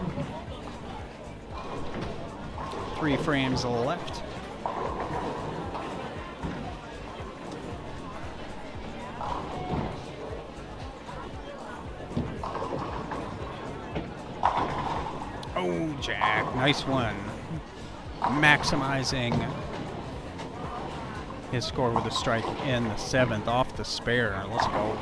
3 frames left. Oh, Jack, nice one. Maximizing his score with a strike in the 7th off the spare. Let's go.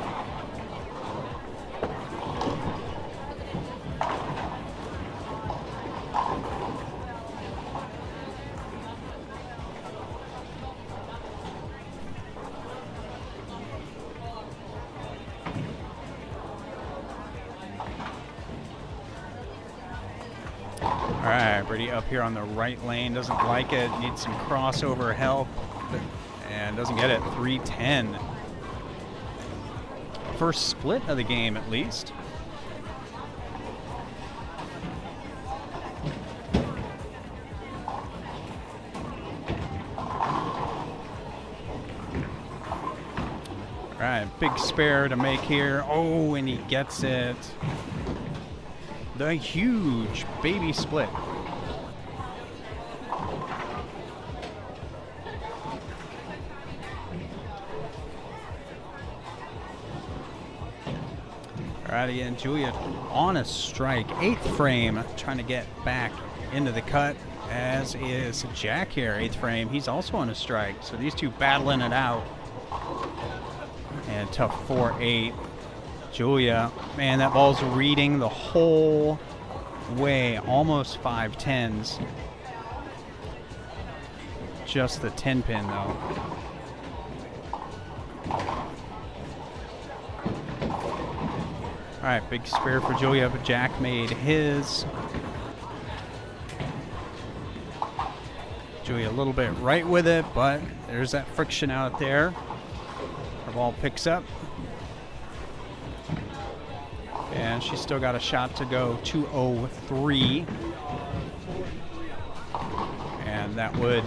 All right, Brady up here on the right lane, doesn't like it, needs some crossover help, and doesn't get it. 310. First split of the game, at least. All right, big spare to make here. Oh, and he gets it. The huge baby split. Alright, again, Julia on a strike. 8th frame, trying to get back into the cut, as is Jack here. 8th frame, he's also on a strike. So these two battling it out. And tough 4-8. Julia, man, that ball's reading the whole way, almost 5-10s. Just the 10 pin though. All right, big spare for Julia, but Jack made his. Julia a little bit right with it, but there's that friction out there. The ball picks up. And she's still got a shot to go. 203. And that would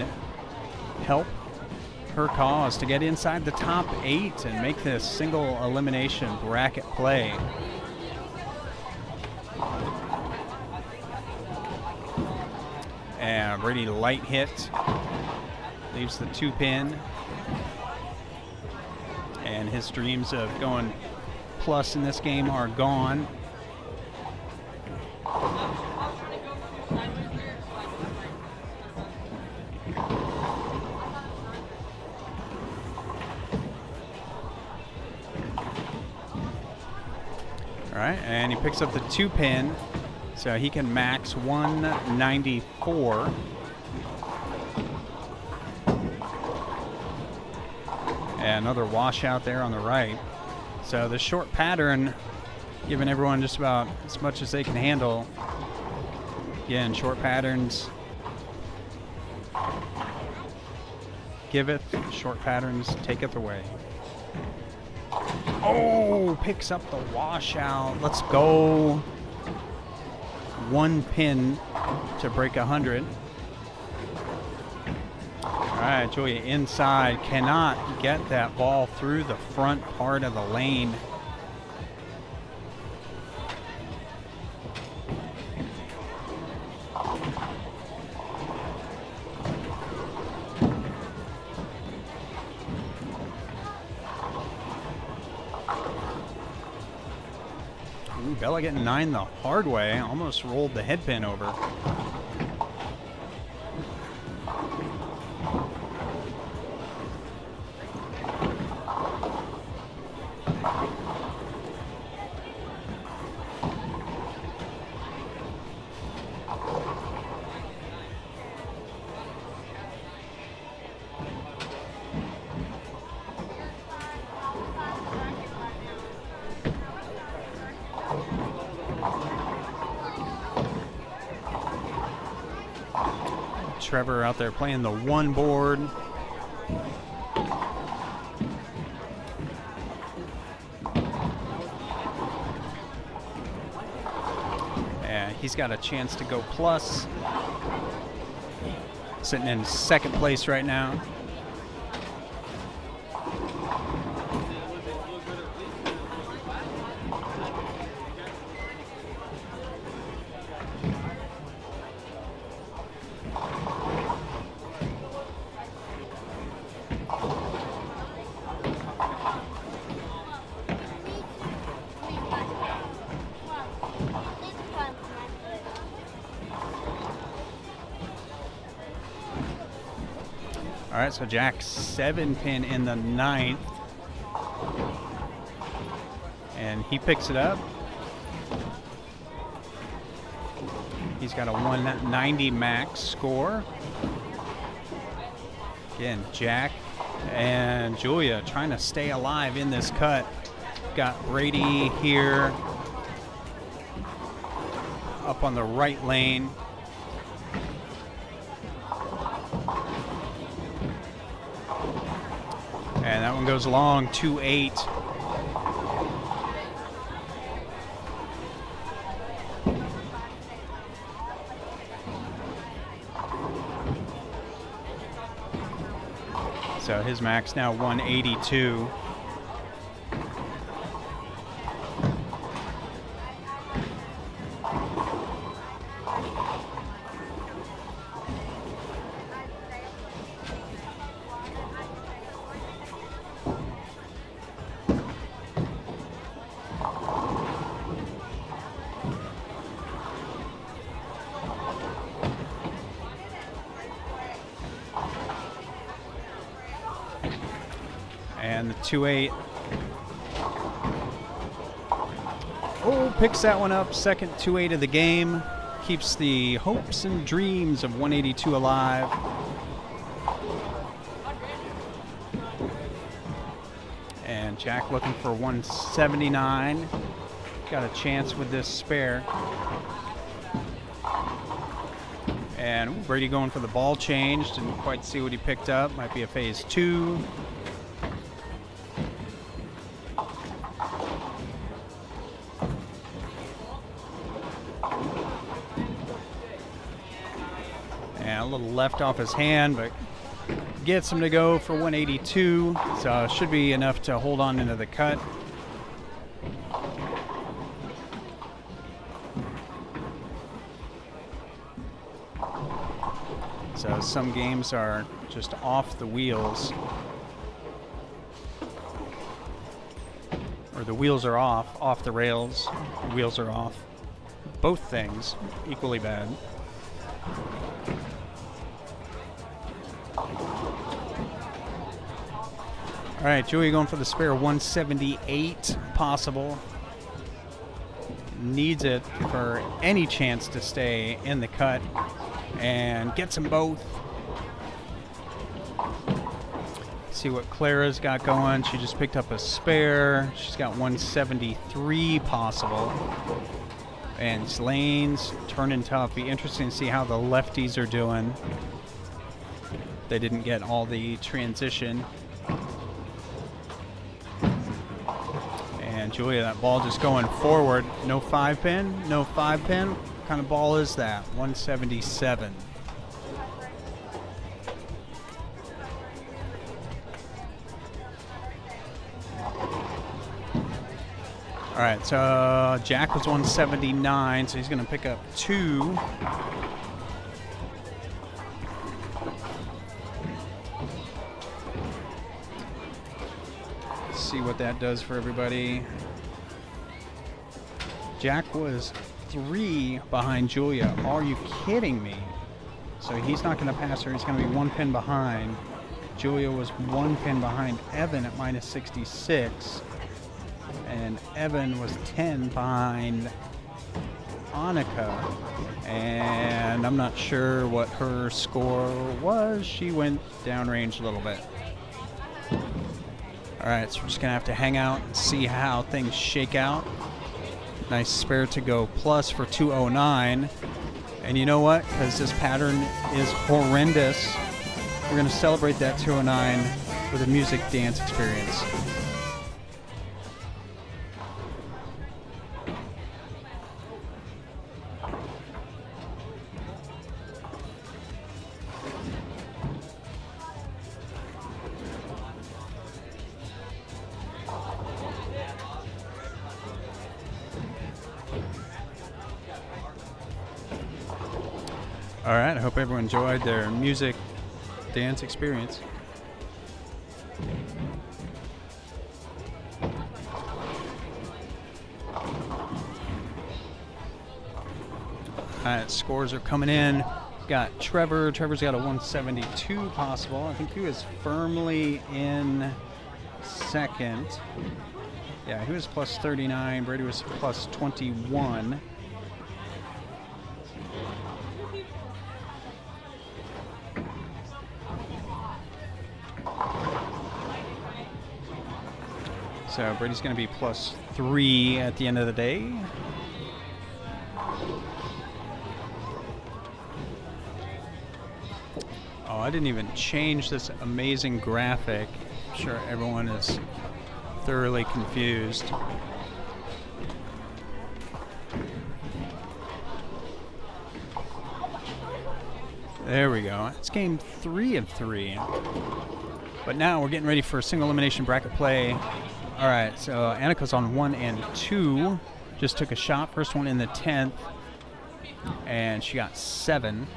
help her cause to get inside the top 8 and make this single elimination bracket play. And Brady light hit. Leaves the 2 pin. And his dreams of going plus in this game are gone. All right, and he picks up the 2 pin, so he can max 194. And another washout there on the right. So the short pattern, giving everyone just about as much as they can handle. Again, short patterns giveth, short patterns taketh away. Oh, picks up the washout. Let's go. 1 pin to break 100. All right, Julia inside, cannot get that ball through the front part of the lane. Ooh, Bella getting 9 the hard way, almost rolled the head pin over. Trevor out there playing the 1 board. He's got a chance to go plus. Sitting in second place right now. All right, so Jack 7-pin in the 9th. And he picks it up. He's got a 190 max score. Again, Jack and Julia trying to stay alive in this cut. Got Brady here up on the right lane. And that one goes long, 2-8. So his max now 182. And the 2-8. Oh, picks that one up. Second 2-8 of the game. Keeps the hopes and dreams of 182 alive. And Jack looking for 179. Got a chance with this spare. And Brady going for the ball change. Didn't quite see what he picked up. Might be a phase 2. And a little left off his hand, but gets him to go for 182. So should be enough to hold on into the cut. So some games are just off the wheels. Or the wheels are off the rails, the wheels are off. Both things equally bad. All right, Joey going for the spare 178 possible. Needs it for any chance to stay in the cut and gets them both. See what Clara's got going. She just picked up a spare. She's got 173 possible. And lanes turning tough. Be interesting to see how the lefties are doing. They didn't get all the transition. And Julia, that ball just going forward. No 5-pin, no 5-pin. What kind of ball is that? 177. All right, so Jack was 179, so he's going to pick up 2. See what that does for everybody. Jack was 3 behind Julia. Are you kidding me? So he's not going to pass her. He's going to be 1 pin behind. Julia was 1 pin behind Evan at minus 66. And Evan was 10 behind Annika. And I'm not sure what her score was. She went downrange a little bit. All right, so we're just going to have to hang out and see how things shake out. Nice spare to go plus for 209. And you know what? Because this pattern is horrendous, we're going to celebrate that 209 with a music dance experience. All right, I hope everyone enjoyed their music dance experience. All right, scores are coming in. Got Trevor. Trevor's got a 172 possible. I think he was firmly in second. Yeah, he was plus 39. Brady was plus 21. So Brady's going to be plus 3 at the end of the day. Oh, I didn't even change this amazing graphic. I'm sure everyone is thoroughly confused. There we go. It's game 3 of 3. But now we're getting ready for a single elimination bracket play. All right, so Annika's on 1 and 2. Just took a shot. First one in the 10th. And she got 7.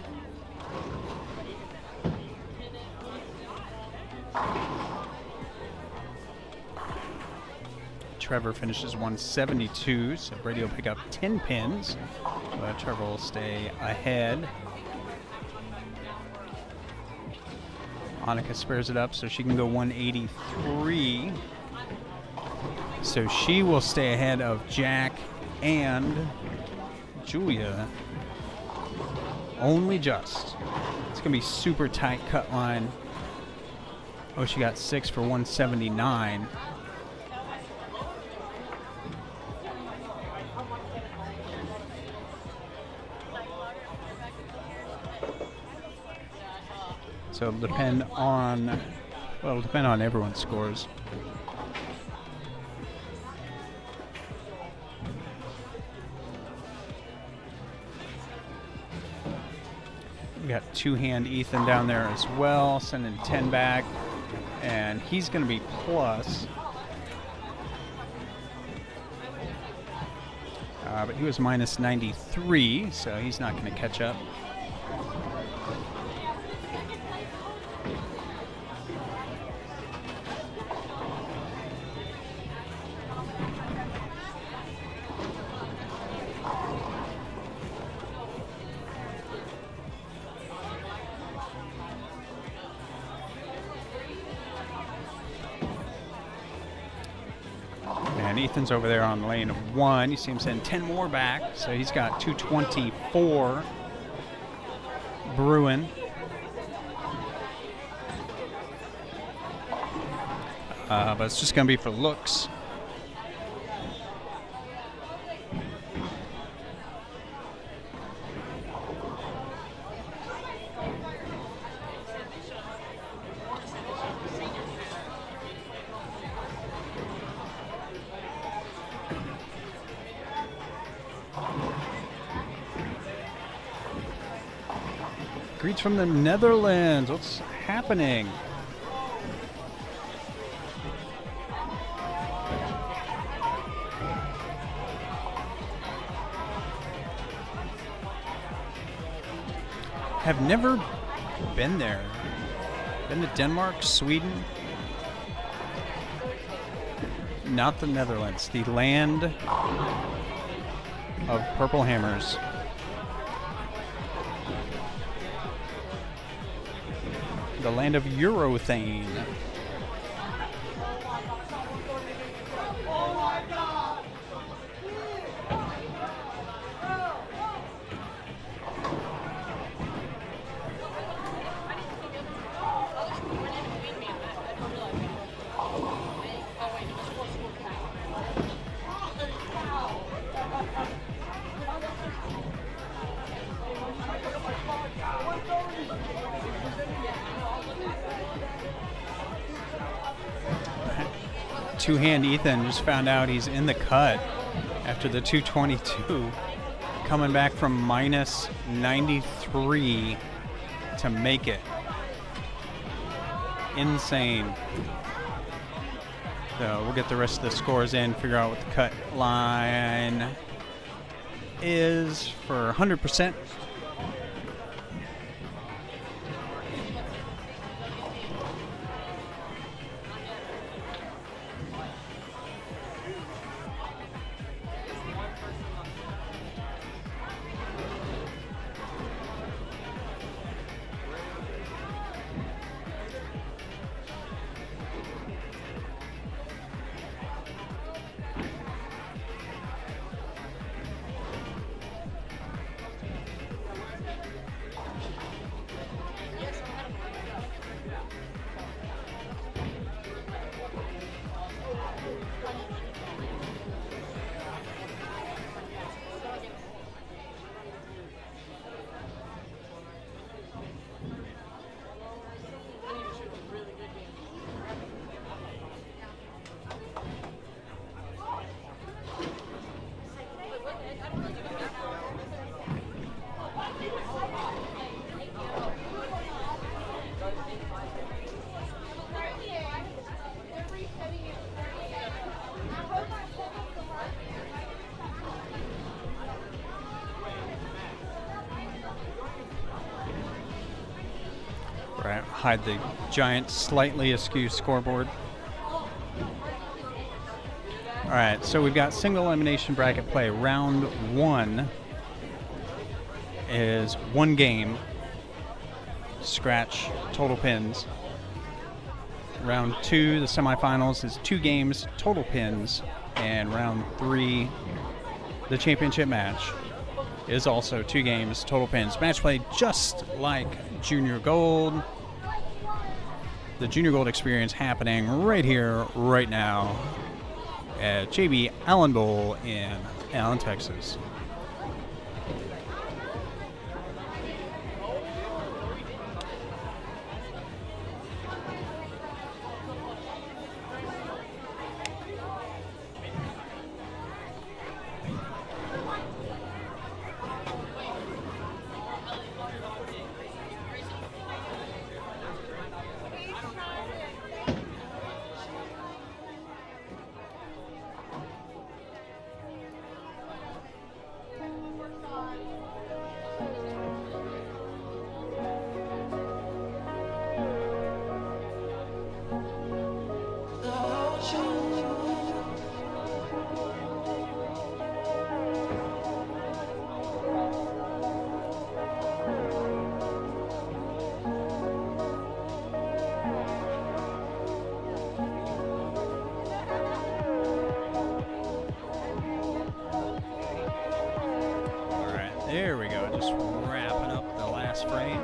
Trevor finishes 172, so Brady will pick up 10 pins, but Trevor will stay ahead. Annika spares it up so she can go 183. So she will stay ahead of Jack and Julia. Only just. It's going to be super tight cut line. Oh, she got 6 for 179. So it'll depend on, well, it'll depend on everyone's scores. We got two-hand Ethan down there as well, sending 10 back, and he's going to be plus. But he was minus 93, so he's not going to catch up. And Ethan's over there on lane 1. You see him send 10 more back, so he's got 224 brewing. But it's just going to be for looks. Greets from the Netherlands. What's happening? Have never been there. Been to Denmark, Sweden. Not the Netherlands. The land of purple hammers. The land of urethane. Two-hand Ethan just found out he's in the cut after the 222, coming back from minus 93 to make it. Insane. So we'll get the rest of the scores in, figure out what the cut line is for 100%. hide the giant, slightly askew scoreboard. All right, so we've got single elimination bracket play. Round 1 is 1 game, scratch, total pins. Round 2, the semifinals, is 2 games, total pins. And round 3, the championship match, is also 2 games, total pins. Match play just like Junior Gold. The Junior Gold experience happening right here, right now at JB Allen Bowl in Allen, Texas. There we go, just wrapping up the last frame.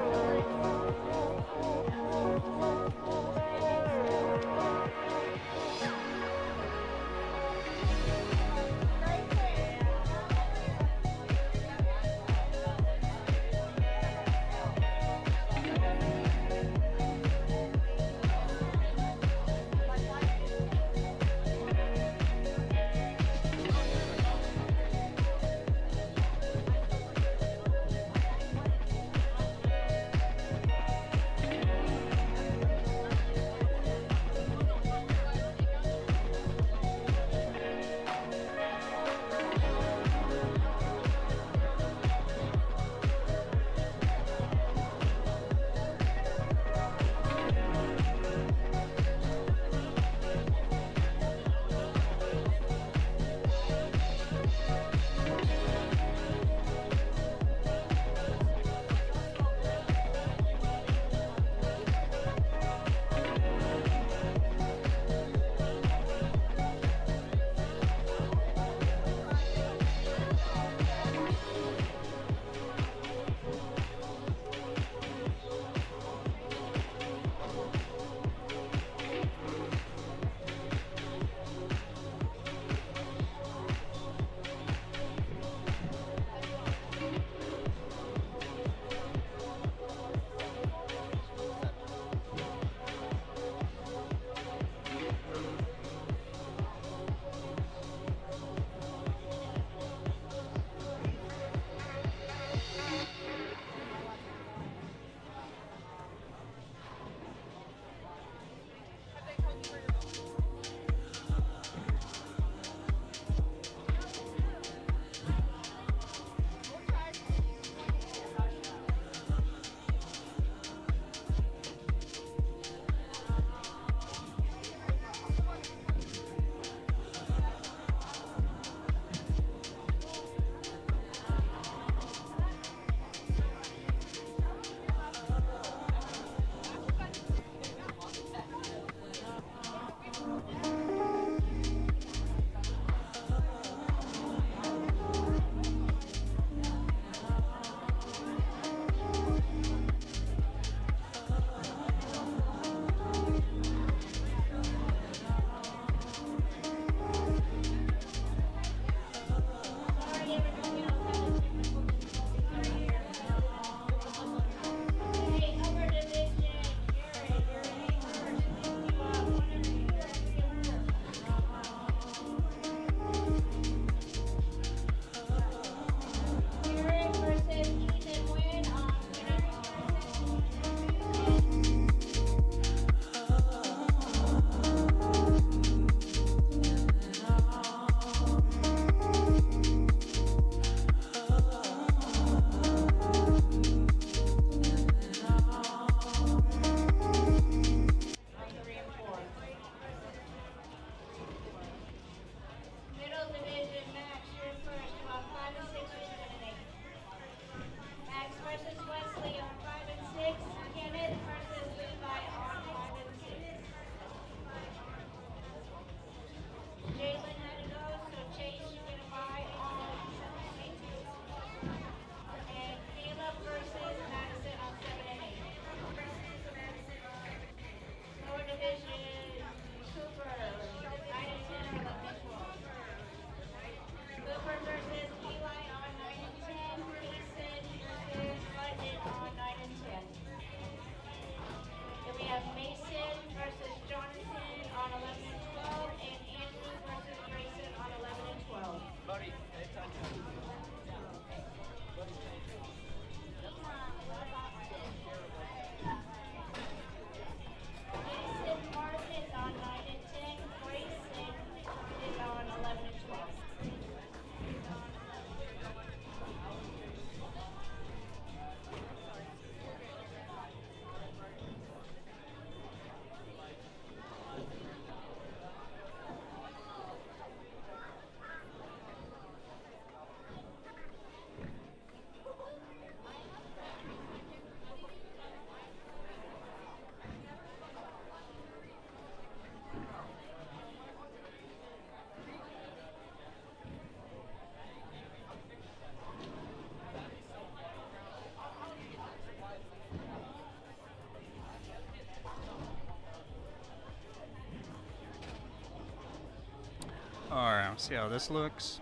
Alright, let's see how this looks.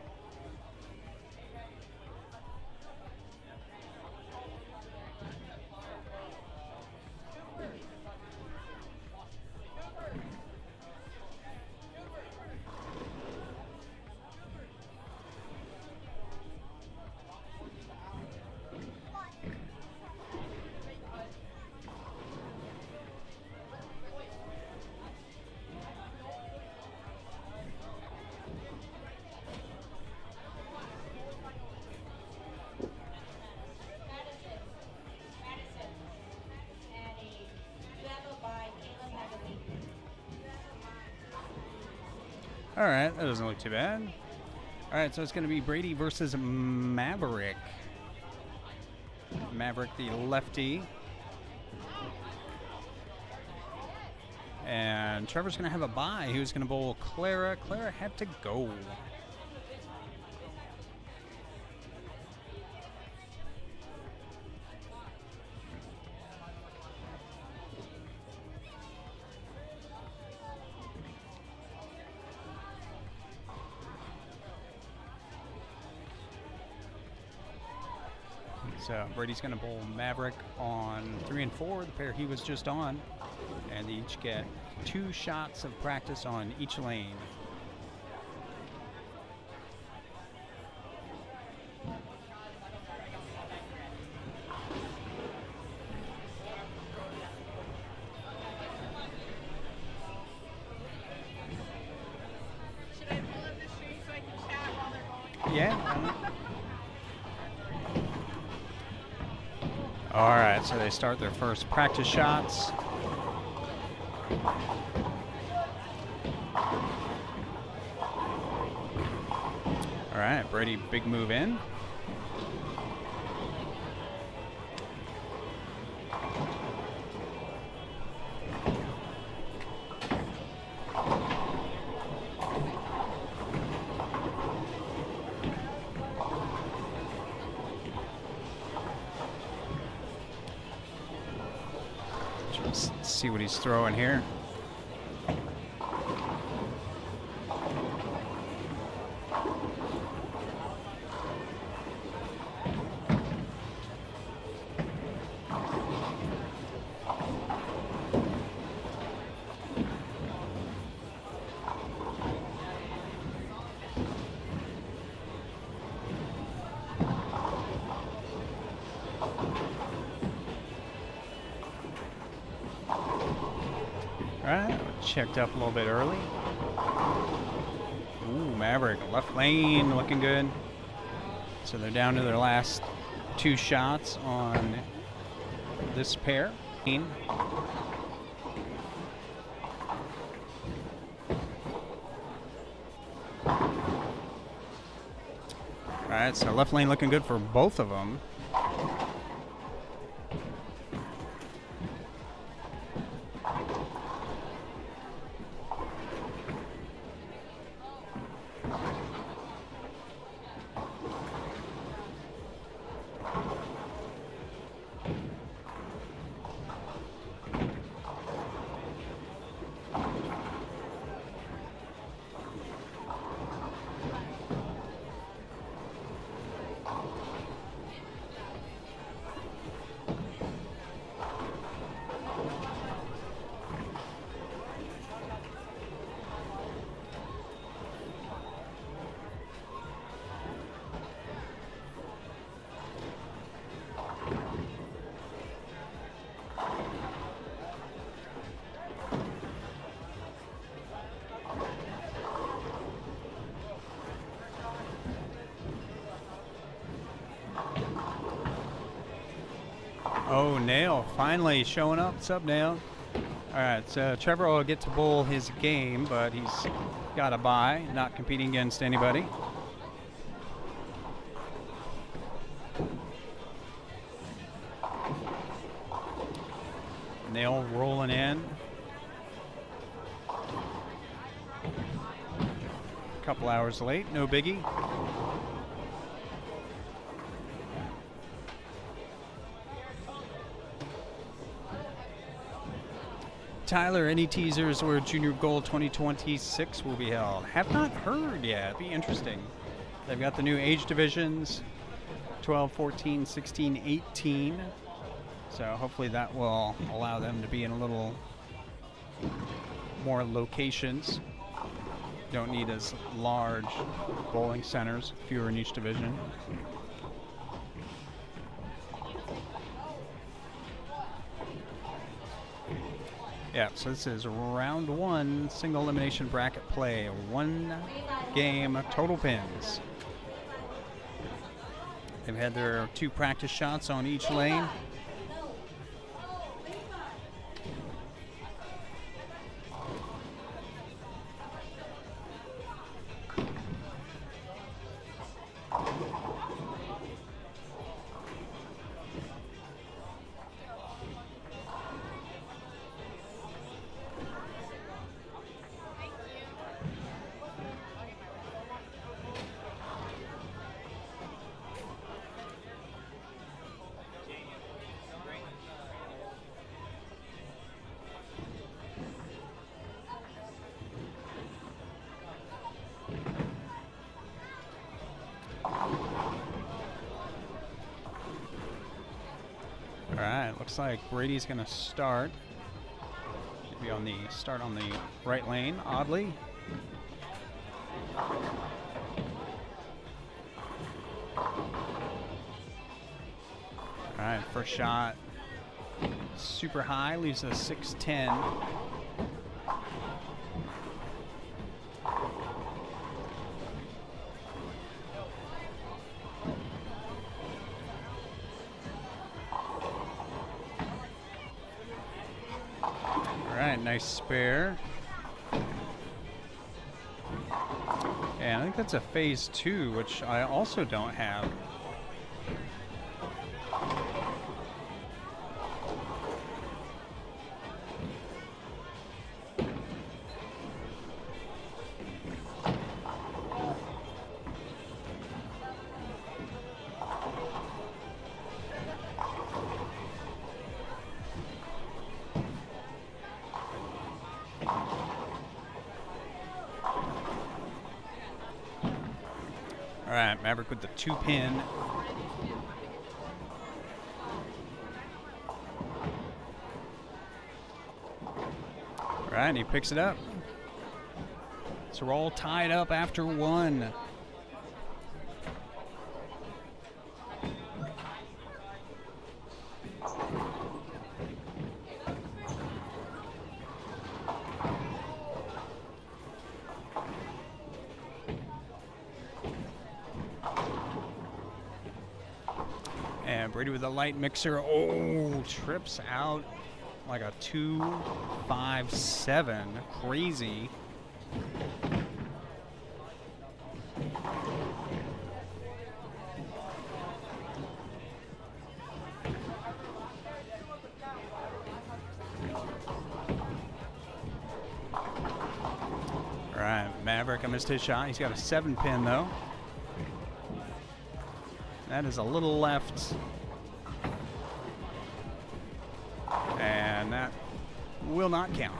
Alright, that doesn't look too bad. Alright, so it's going to be Brady versus Maverick. Maverick, the lefty. And Trevor's going to have a bye. He was going to bowl Clara. Clara had to go. So Brady's going to bowl Maverick on 3 and 4, the pair he was just on. And they each get 2 shots of practice on each lane. Should I pull up the street so I can chat while they're going? Yeah. All right, so they start their first practice shots. All right, Brady, big move in. Just see what he's throwing here. All right, checked up a little bit early. Ooh, Maverick, left lane, looking good. So they're down to their last 2 shots on this pair. All right, so left lane looking good for both of them. Oh, Nail finally showing up. What's up, Nail? All right, so Trevor will get to bowl his game, but he's got a bye, not competing against anybody. Nail rolling in. A couple hours late, no biggie. Tyler, any teasers where Junior Gold 2026 will be held? Have not heard yet. It'd be interesting. They've got the new age divisions, 12, 14, 16, 18. So hopefully that will allow them to be in a little more locations. Don't need as large bowling centers, fewer in each division. Yeah, so this is round one, single elimination bracket play. 1 game, total pins. They've had their 2 practice shots on each lane. Alright, looks like Brady's gonna start. Maybe on the start on the right lane, oddly. Alright, first shot. Super high, leaves a 6-10. Nice spare. And I think that's a phase 2, which I also don't have. Alright, Maverick with the 2-pin. Alright, he picks it up. So we're all tied up after 1. Brady with a light mixer. Oh, trips out like a 2-5-7. Crazy. All right, Maverick, I missed his shot. He's got a 7-pin though. That is a little left. And that will not count.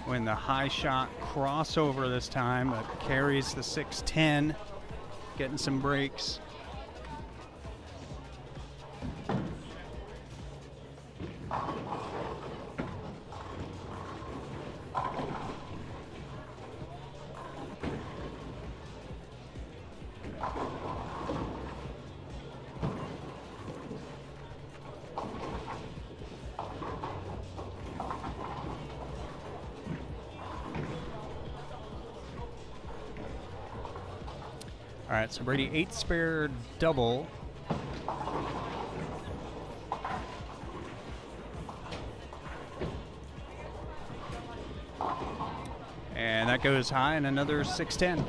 When the high shot crossover this time, but carries the 6-10, getting some breaks. All right, so Brady 8 spare double. And that goes high and another 610.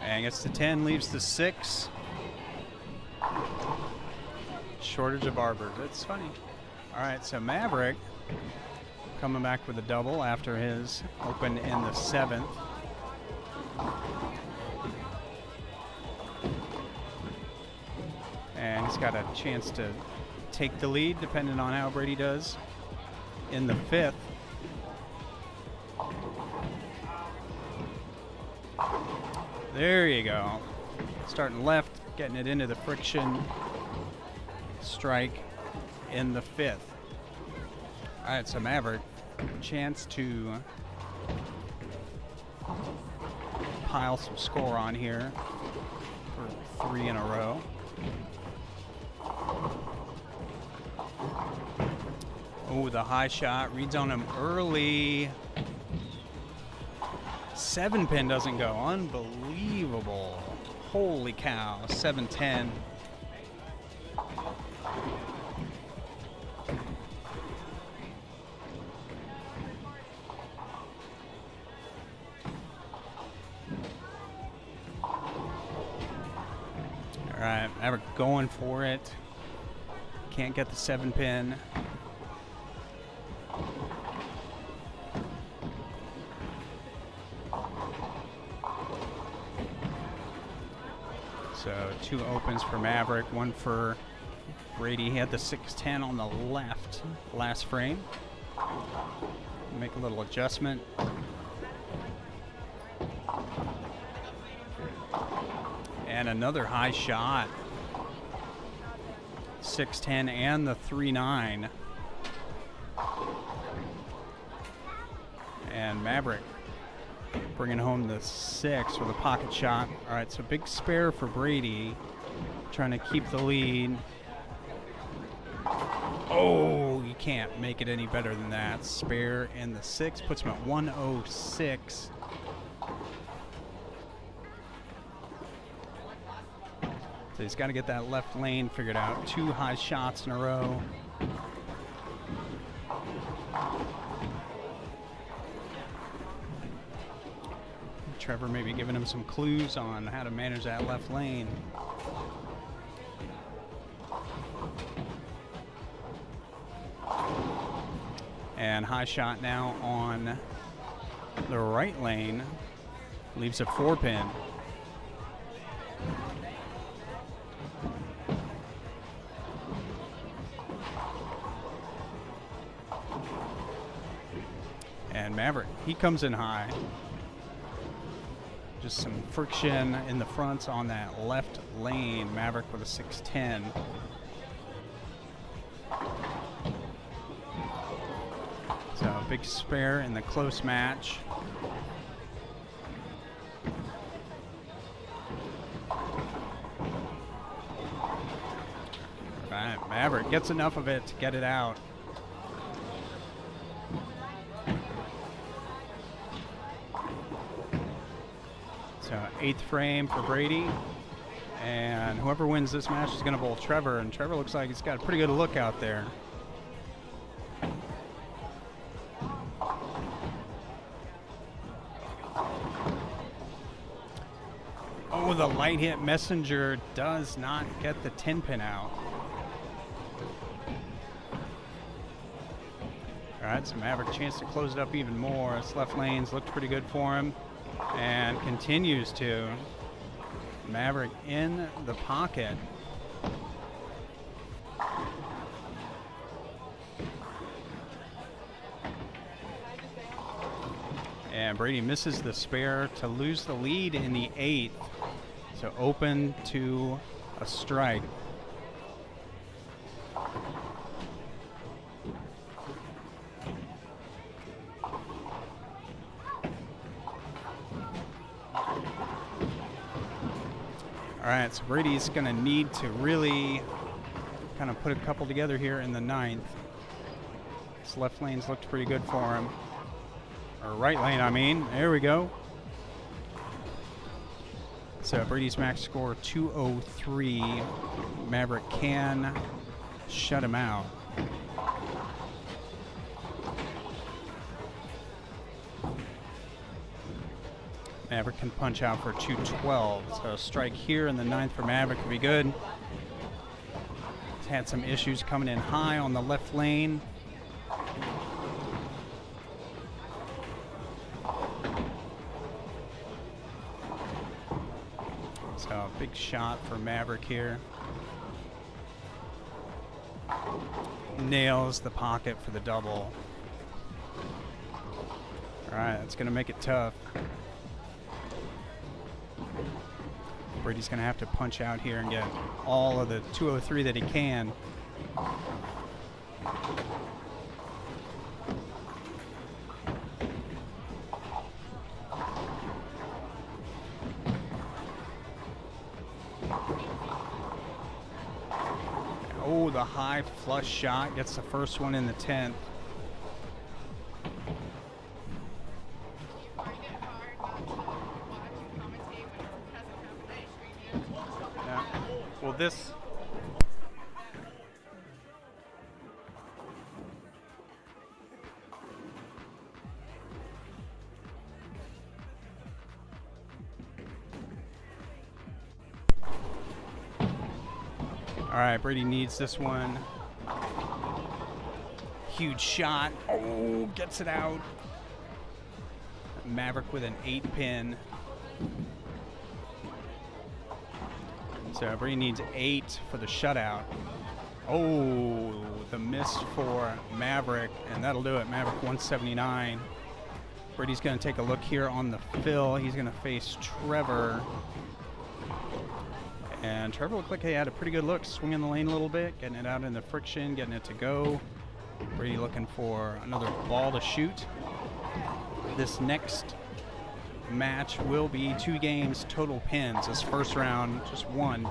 And gets to 10, leaves the 6. Shortage of arbors. It's funny. All right, so Maverick coming back with a double after his open in the 7th. And he's got a chance to take the lead depending on how Brady does in the 5th. There you go. Starting left, getting it into the friction strike in the 5th. All right, so Maverick, chance to pile some score on here for 3 in a row. Oh, the high shot reads on him early. 7-pin doesn't go. Unbelievable. Holy cow. 7-10. All right, Maverick going for it. Can't get the 7-pin. So 2 opens for Maverick, 1 for Brady. He had the 610 on the left last frame. Make a little adjustment. And another high shot. 610 and the 3-9. And Maverick bringing home the 6 with a pocket shot. All right, so big spare for Brady, trying to keep the lead. Oh, you can't make it any better than that. Spare in the 6 puts him at 106. So he's got to get that left lane figured out. 2 high shots in a row. Trevor maybe giving him some clues on how to manage that left lane. And high shot now on the right lane. Leaves a 4-pin. And Maverick, he comes in high. Just some friction in the fronts on that left lane. Maverick with a 610. So a big spare in the close match. All right, Maverick gets enough of it to get it out. So 8th frame for Brady, and whoever wins this match is going to bowl Trevor, and Trevor looks like he's got a pretty good look out there. Oh, the light hit Messenger does not get the 10-pin out. All right, so Maverick chance to close it up even more. His left lanes looked pretty good for him. And continues to. Maverick in the pocket. And Brady misses the spare to lose the lead in the 8th. So open to a strike. All All right, so Brady's going to need to really kind of put a couple together here in the 9th. His left lane's looked pretty good for him. Or right lane, I mean. There we go. So Brady's max score 203. Maverick can shut him out. Maverick can punch out for 212. So a strike here in the 9th for Maverick would be good. He's had some issues coming in high on the left lane. So a big shot for Maverick here. Nails the pocket for the double. All right, that's going to make it tough. Brady's going to have to punch out here and get all of the 203 that he can. Oh, the high flush shot gets the first one in the 10th. Yeah. Well, this. All right, Brady needs this one. Huge shot. Oh, gets it out. Maverick with an 8-pin. So Brady needs 8 for the shutout. Oh, the miss for Maverick, and that'll do it. Maverick 179. Brady's going to take a look here on the fill. He's going to face Trevor. And Trevor looked like he had a pretty good look, swinging the lane a little bit, getting it out in the friction, getting it to go. Brady looking for another ball to shoot. This next match will be 2 games, total pins. This first round, just 1.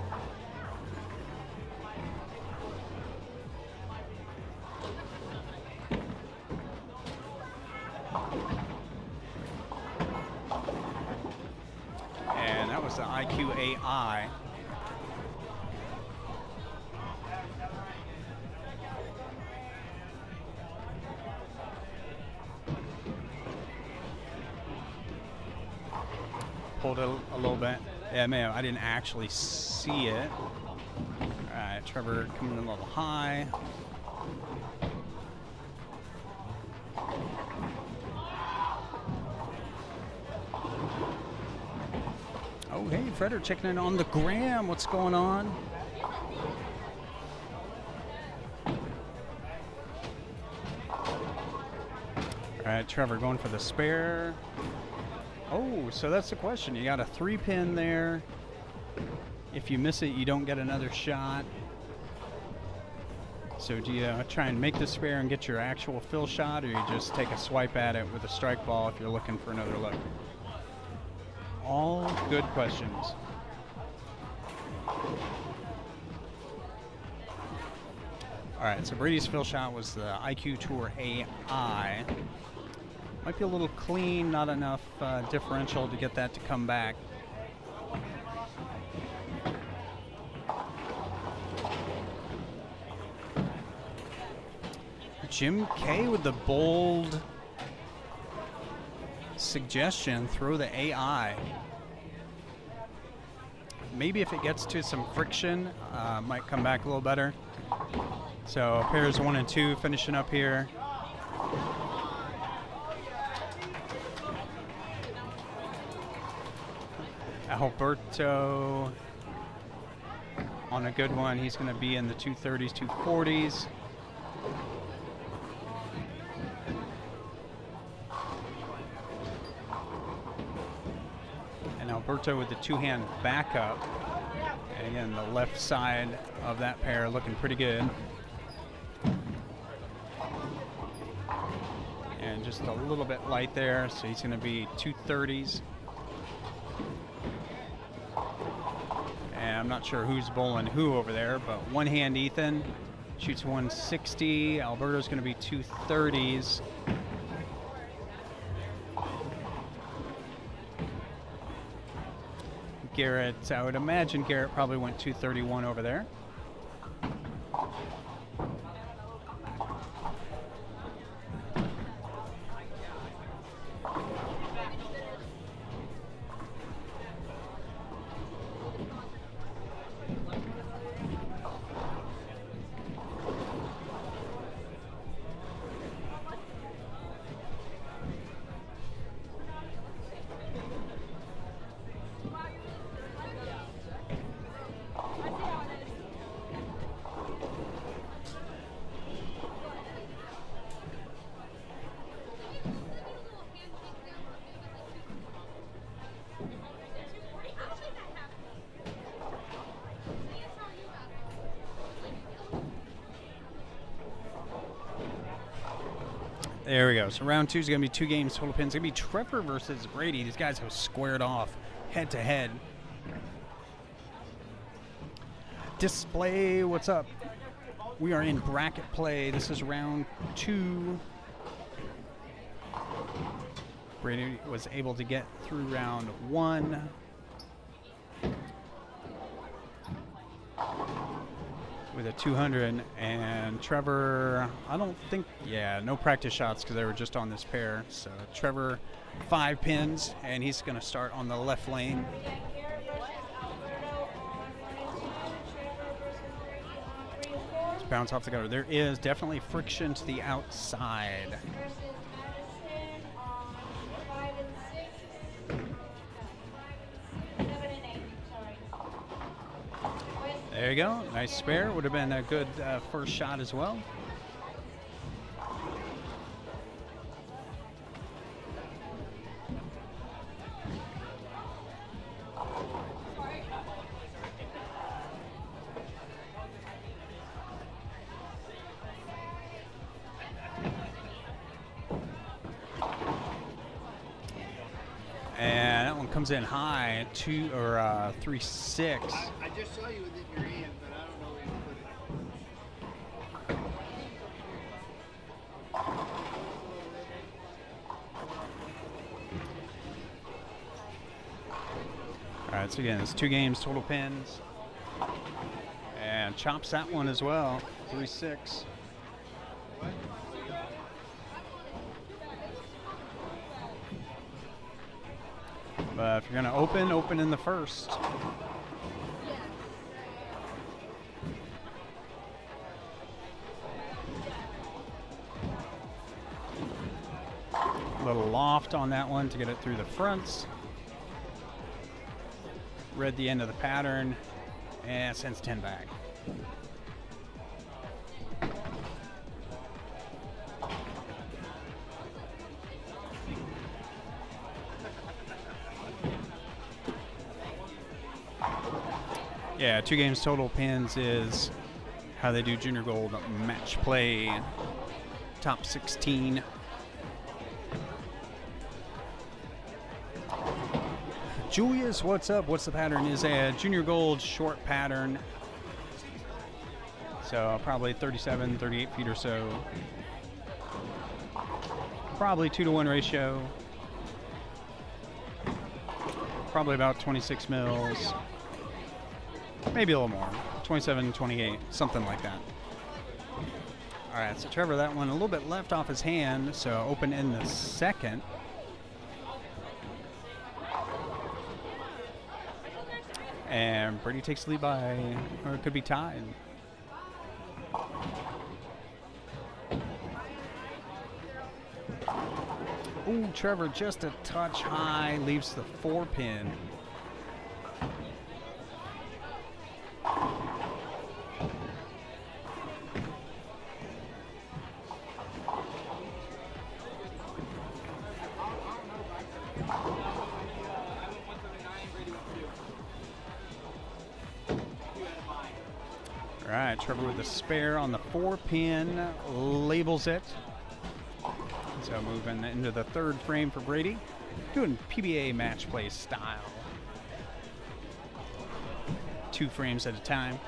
And that was the IQAI. Pulled it a little bit. Yeah, man, I didn't actually see it. All right, Trevor coming in a little high. Oh, hey, Fredder checking in on the gram. What's going on? All right, Trevor going for the spare. Oh, so that's the question. You got a 3-pin there. If you miss it, you don't get another shot. So do you try and make the spare and get your actual fill shot, or you just take a swipe at it with a strike ball if you're looking for another look? All good questions. All right, so Brady's fill shot was the IQ Tour AI. Might be a little clean, not enough differential to get that to come back. Jim K with the bold suggestion, throw the AI. Maybe if it gets to some friction, might come back a little better. So pairs 1 and 2 finishing up here. Alberto on a good one. He's going to be in the 230s, 240s. And Alberto with the 2-hand backup. And again, the left side of that pair looking pretty good. And just a little bit light there, so he's going to be 230s. And I'm not sure who's bowling who over there, but one hand Ethan shoots 160. Alberto's going to be 230s. Garrett, I would imagine Garrett probably went 231 over there. There we go. So round 2 is going to be 2 games, total pins. It's going to be Trevor versus Brady. These guys have squared off head to head. Display, what's up? We are in bracket play. This is round 2. Brady was able to get through round 1. With a 200, and Trevor, I don't think, yeah, no practice shots because they were just on this pair. So Trevor, 5 pins, and he's going to start on the left lane. Let's bounce off the gutter. There is definitely friction to the outside. There you go. Nice spare. Would have been a good first shot as well. And that one comes in high, 2 or 3-6. I just saw you with it in your hand, but I don't know where you put it. All right, so again, it's 2 games, total pins. And chops that one as well, 3-6. But if you're going to open in the first. A little loft on that one to get it through the fronts. Read the end of the pattern and sends 10 back. Yeah, 2 games total pins is how they do Junior Gold match play. Top 16. Julius, what's up? What's the pattern? Is a Junior Gold short pattern. So probably 37, 38 feet or so. Probably 2-to-1 ratio. Probably about 26 mils. Maybe a little more. 27, 28, something like that. All right, so Trevor, that one a little bit left off his hand, so open in the second. And Brady takes the lead by, or it could be tied. Ooh, Trevor just a touch high, leaves the 4-pin. All right, Trevor with the spare on the 4-pin, labels it. So moving into the 3rd frame for Brady, doing PBA match play style. 2 frames at a time.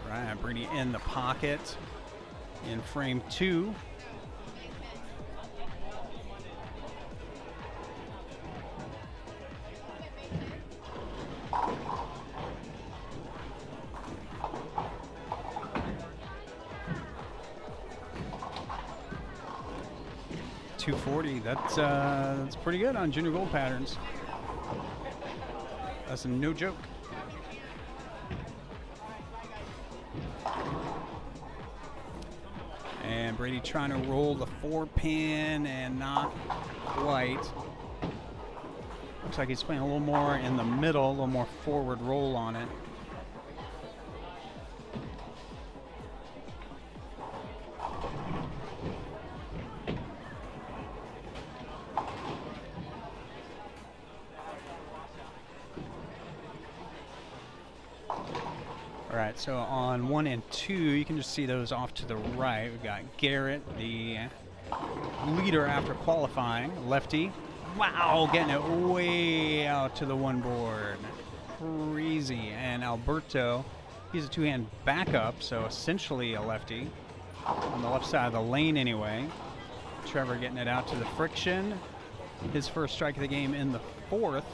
Right, Brady in the pocket in frame 2. .240. That's pretty good on Junior Gold patterns. That's no joke. And Brady trying to roll the 4-pin and not quite. Looks like he's playing a little more in the middle, a little more forward roll on it. All right, so on 1 and 2, you can just see those off to the right. We've got Garrett, the leader after qualifying, lefty. Wow, getting it way out to the 1 board. Crazy. And Alberto, he's a 2-hand backup, so essentially a lefty. On the left side of the lane anyway. Trevor getting it out to the friction. His first strike of the game in the 4th.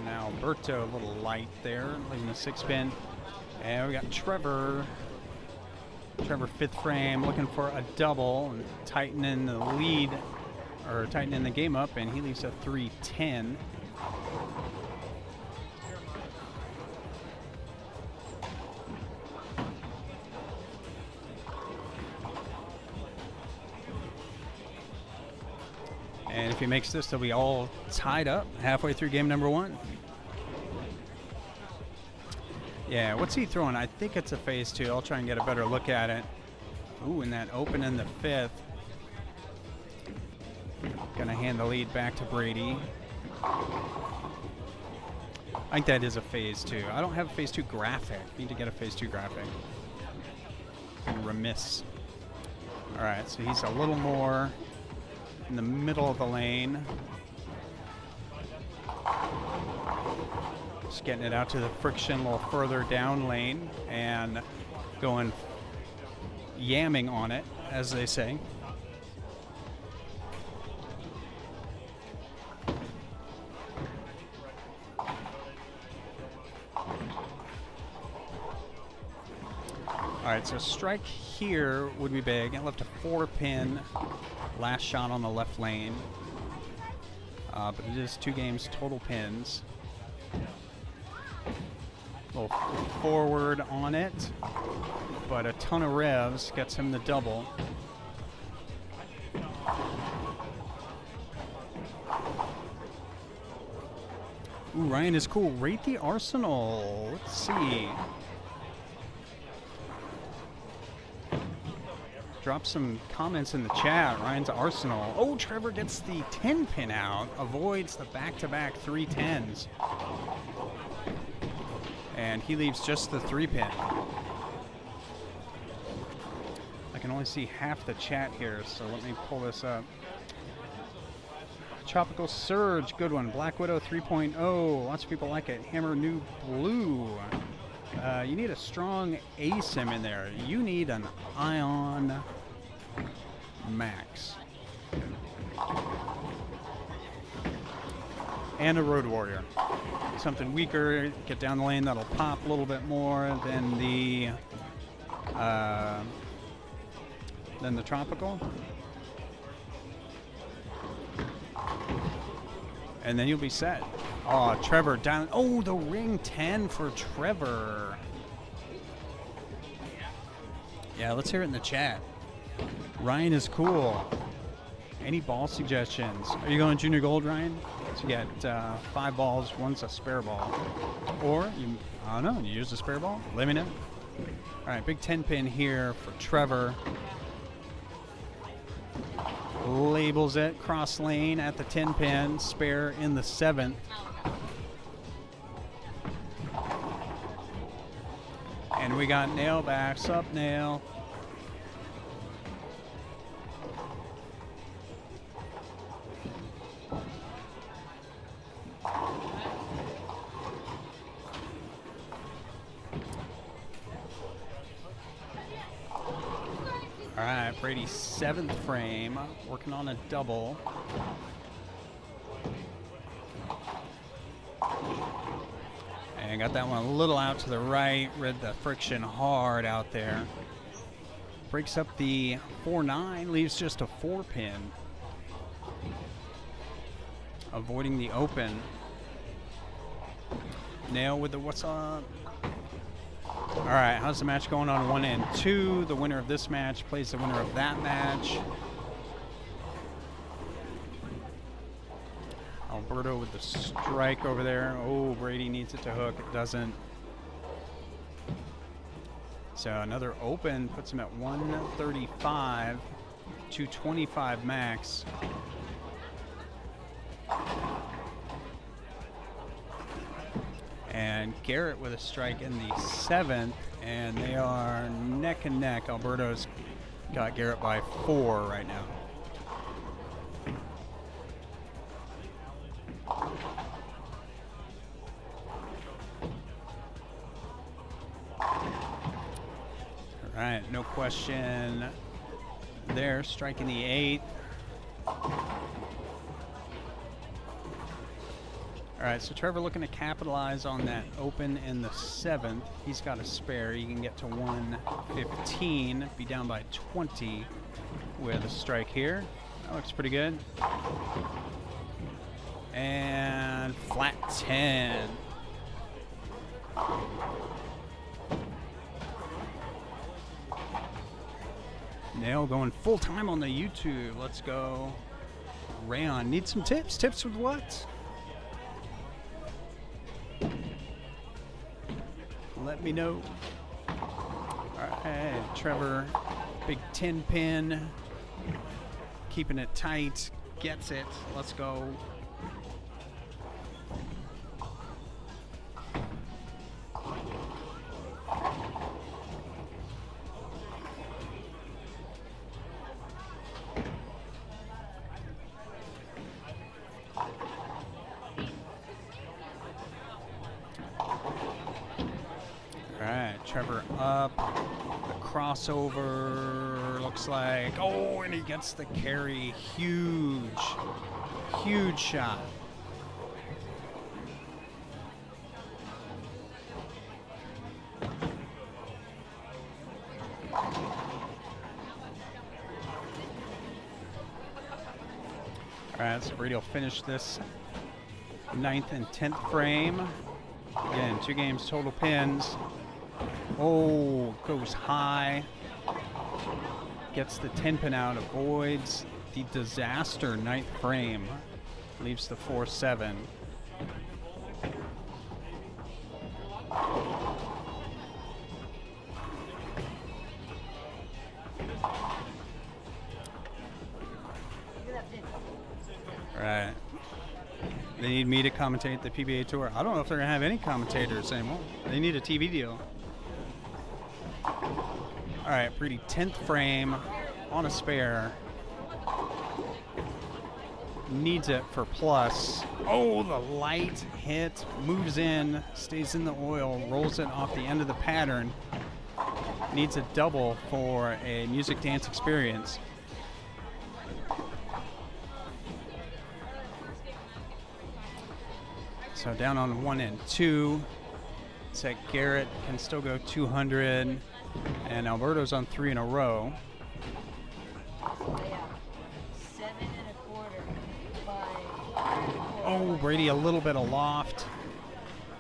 Alberto a little light there, leaving the 6-pin. And we got Trevor. Trevor 5th frame looking for a double and tightening the lead, or tightening the game up, and he leaves a 3-10. And if he makes this, they'll be all tied up halfway through game number 1. Yeah, what's he throwing? I think it's a phase 2. I'll try and get a better look at it. Ooh, and that open in the 5th. Gonna hand the lead back to Brady. I think that is a phase 2. I don't have a phase 2 graphic. Need to get a phase 2 graphic. I'm remiss. All right, so he's a little more in the middle of the lane. Just getting it out to the friction a little further down lane and going yamming on it, as they say. All right, so strike here would be big. I left a 4-pin, last shot on the left lane. But it is 2 games total pins. A little forward on it, but a ton of revs gets him the double. Ooh, Ryan is cool. Rate the Arsenal. Let's see. Drop some comments in the chat. Ryan's Arsenal. Oh, Trevor gets the 10-pin out. Avoids the back-to-back 3-10s. And he leaves just the 3-pin. I can only see half the chat here, so let me pull this up. Tropical Surge, good one. Black Widow 3.0, lots of people like it. Hammer New Blue. You need a strong ASIM in there. You need an Ion Max. And a Road Warrior. Something weaker, get down the lane, that'll pop a little bit more than the Tropical. And then you'll be set. Oh, Trevor down. Oh, the ring 10 for Trevor. Yeah, let's hear it in the chat. Ryan is cool. Any ball suggestions? Are you going junior gold, Ryan? So you get 5 balls, one's a spare ball. Or, I don't know, you use a spare ball? Let me know. All right, big 10 pin here for Trevor. Labels it, cross lane at the 10 pin, spare in the 7th. And we got nail backs up, nail. All right, Brady 7th frame, working on a double. And got that one a little out to the right, read the friction hard out there. Breaks up the 4-9, leaves just a 4 pin. Avoiding the open. Nail with the what's up? All right, how's the match going on 1 and 2? The winner of this match plays the winner of that match. Alberto with the strike over there. Oh, Brady needs it to hook. It doesn't. So another open puts him at 135, 225 max. And Garrett with a strike in the 7th, and they are neck and neck. Alberto's got Garrett by 4 right now. All right, no question there, striking the 8th. All right, so Trevor looking to capitalize on that open in the 7th. He's got a spare. He can get to 115, be down by 20 with a strike here. That looks pretty good. And flat 10. Nail going full time on the YouTube. Let's go. Rayon, need some tips? Tips with what? Let me know. All right, Trevor, big 10 pin, keeping it tight, gets it. Let's go. Trevor up, the crossover looks like, oh, and he gets the carry. Huge, huge shot. All right, so Brady will finish this 9th and 10th frame. Again, 2 games total pins. Oh, goes high. Gets the 10 pin out, avoids the disaster 9th frame. Leaves the 4-7. Right. They need me to commentate the PBA Tour. I don't know if they're going to have any commentators anymore. They need a TV deal. All right, Brady, 10th frame on a spare. Needs it for plus. Oh, the light hit, moves in, stays in the oil, rolls it off the end of the pattern. Needs a double for a music dance experience. So down on 1 and 2. It's like Garrett can still go 200, and Alberto's on 3 in a row. Oh, Brady a little bit aloft.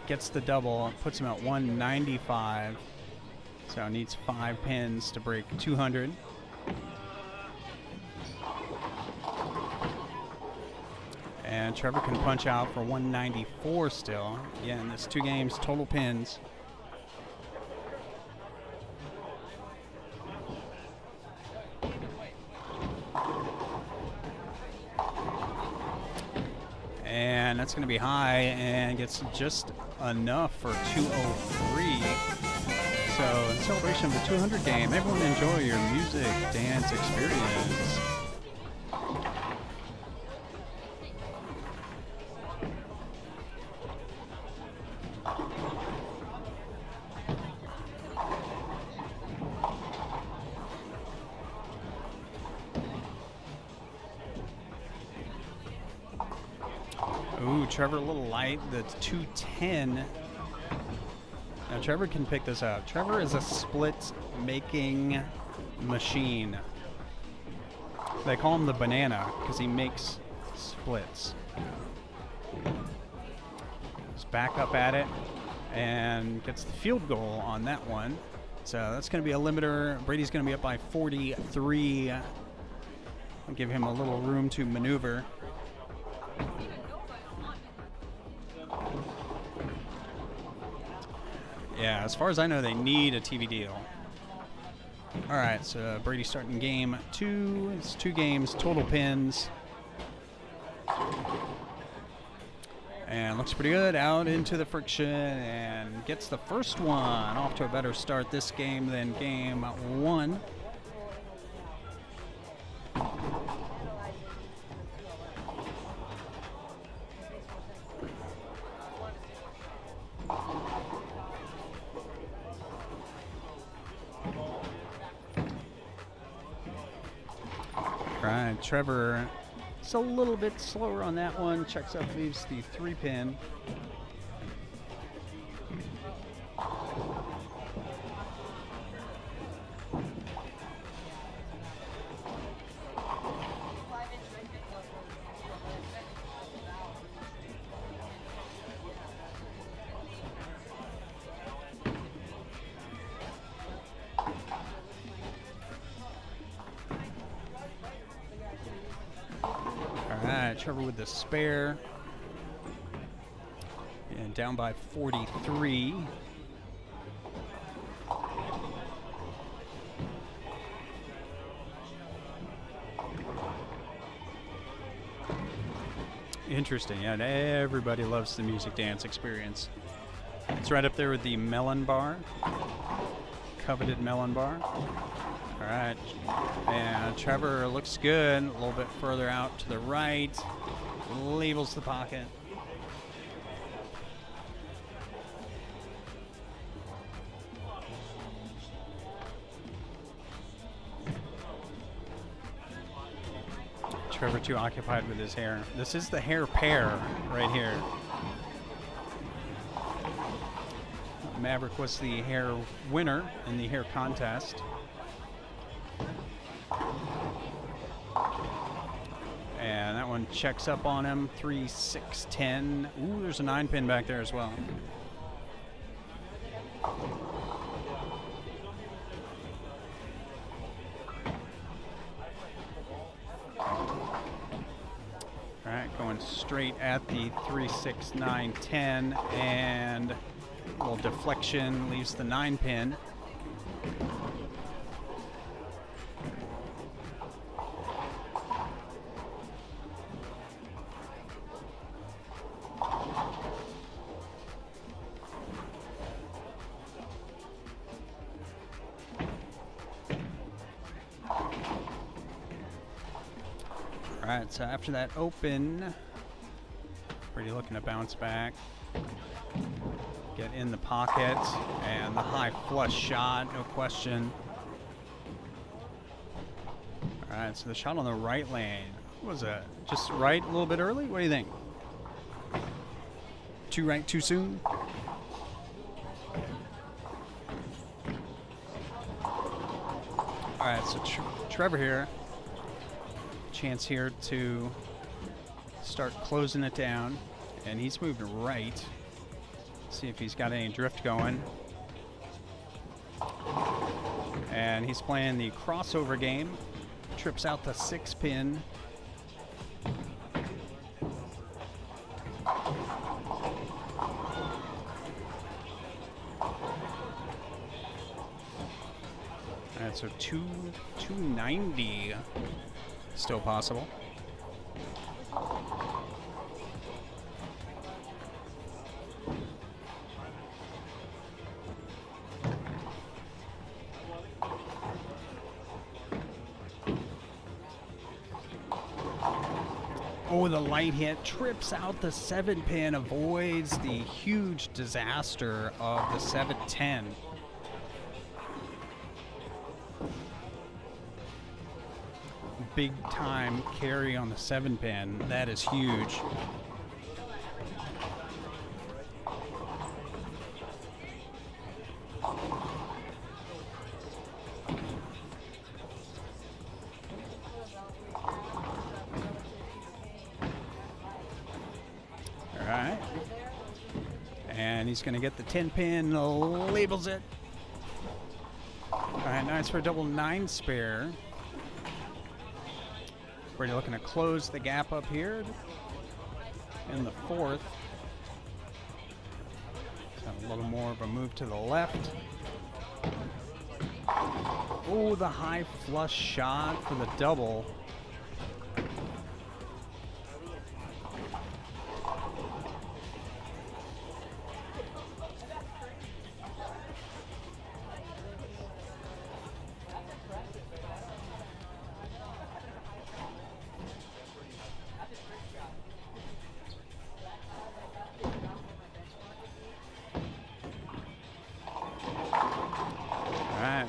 Gets the double, puts him at 195. So needs 5 pins to break 200. And Trevor can punch out for 194 still. Again, this 2 games, total pins. And that's going to be high and gets just enough for 203. So, in celebration of the 200 game, everyone enjoy your music dance experience. Ooh, Trevor a little light. That's 210. Now Trevor can pick this up. Trevor is a split making machine. They call him the banana because he makes splits. He's back up at it and gets the field goal on that one. So that's going to be a limiter. Brady's going to be up by 43. I'll give him a little room to maneuver. Yeah, as far as I know, they need a TV deal. All right, so Brady starting game 2. It's 2 games, total pins. And looks pretty good. Out into the friction and gets the first one. Off to a better start this game than game 1. Right, Trevor is a little bit slower on that one. Checks up, leaves the 3 pin. Trevor with the spare. And down by 43. Interesting, and everybody loves the music dance experience. It's right up there with the melon bar. Coveted melon bar. All right, and Trevor looks good. A little bit further out to the right. Labels the pocket. Trevor too occupied with his hair. This is the hair pair right here. Maverick was the hair winner in the hair contest. And that one checks up on him. 3, 6, 10. Ooh, there's a 9 pin back there as well. All right, going straight at the 3, 6, 9, 10, and a little deflection leaves the 9 pin. Alright, so after that open, Brady looking to bounce back, get in the pocket, and the high flush shot, no question. Alright, so the shot on the right lane, what was that? Just right a little bit early? What do you think? Too right too soon? Alright, so Trevor here. Chance here to start closing it down, and he's moved right. See if he's got any drift going. And he's playing the crossover game. Trips out the 6 pin. so 290 still possible. Oh, the light hit trips out the 7-pin, avoids the huge disaster of the 710. Big time carry on the 7-pin. That is huge. Alright. And he's going to get the 10-pin, labels it. Alright, nice for a double 9 spare. We're looking to close the gap up here in the 4th. So a little more of a move to the left. Oh, the high flush shot for the double.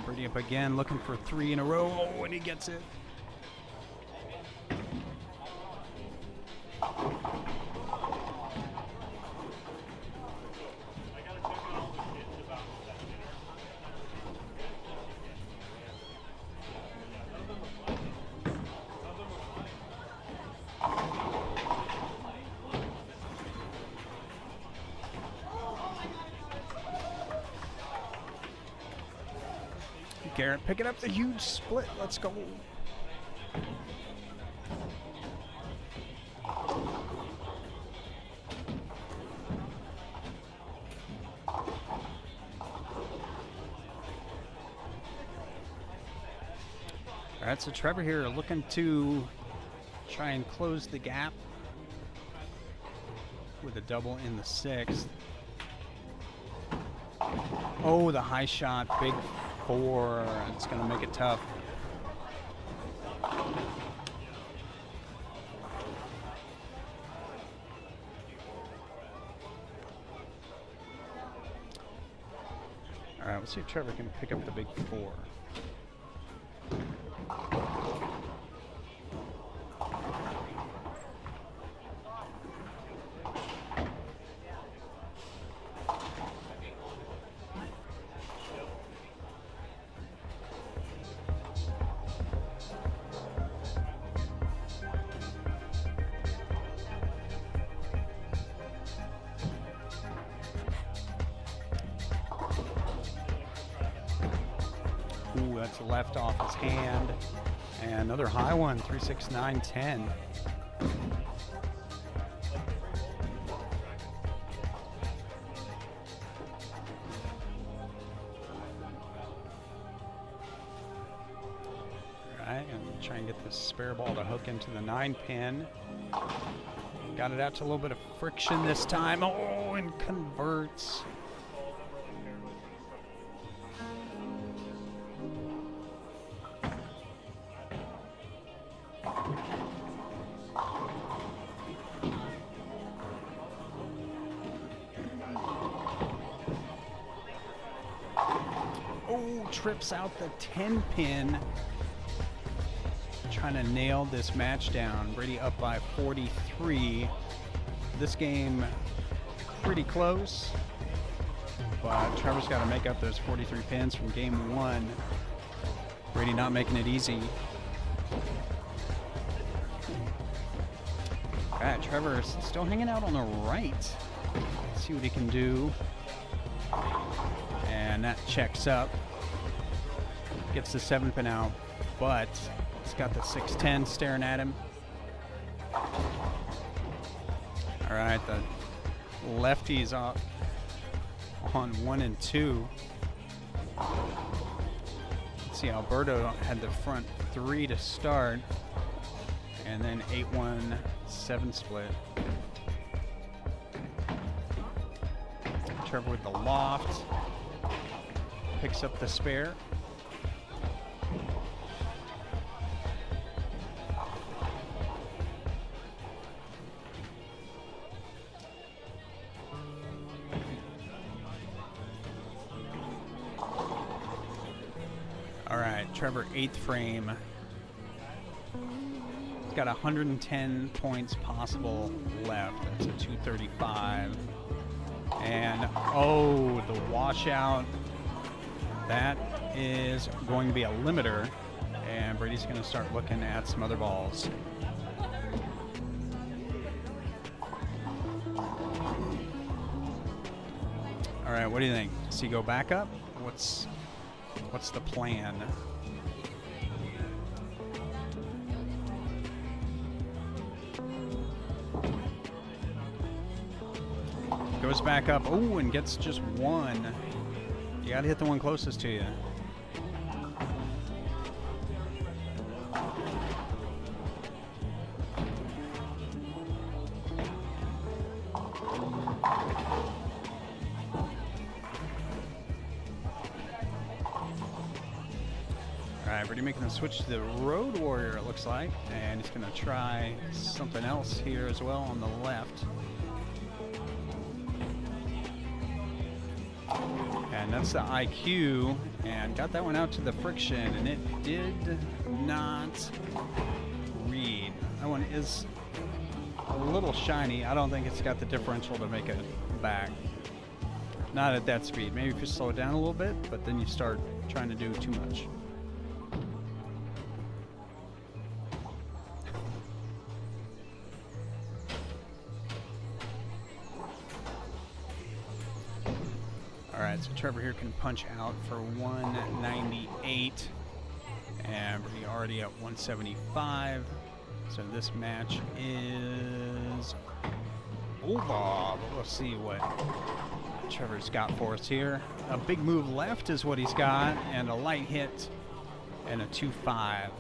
Birdie up again, looking for 3 in a row. Oh, and he gets it. Garrett picking up the huge split. Let's go. All right, so Trevor here looking to try and close the gap with a double in the 6th. Oh, the high shot, big 4. It's going to make it tough. All right, let's see if Trevor can pick up the big 4. Ooh, that's left off his hand. And another high one, 3, 6, 9, 10. Alright, and try and get this spare ball to hook into the 9-pin. Got it out to a little bit of friction this time. Oh, and converts. Oh, trips out the 10-pin. Trying to nail this match down. Brady up by 43. This game pretty close, but Trevor's got to make up those 43 pins from game 1. Brady not making it easy. All right, Trevor still hanging out on the right. Let's see what he can do. And that checks up. Gets the 7-pin out, but he's got the 610 staring at him. All right, the lefties up on 1 and 2. Let's see, Alberto had the front 3 to start, and then 8-1-7 split. Trevor with the loft, picks up the spare. All right, Trevor, 8th frame. He's got 110 points possible left. That's a 235. And, oh, the washout. That is going to be a limiter. And Brady's going to start looking at some other balls. All right, what do you think? Does he go back up? What's the plan? Goes back up. Oh, and gets just one. You got to hit the one closest to you. Alright, Brady making the switch to the Road Warrior, it looks like. And he's going to try something else here as well on the left. And that's the IQ. And got that one out to the friction, and it did not read. That one is a little shiny. I don't think it's got the differential to make it back. Not at that speed. Maybe if you slow it down a little bit, but then you start trying to do too much. Alright, so Trevor here can punch out for 198. And we're already at 175. So this match is over. But we'll see what Trevor's got for us here. A big move left is what he's got, and a light hit, and a 2-5.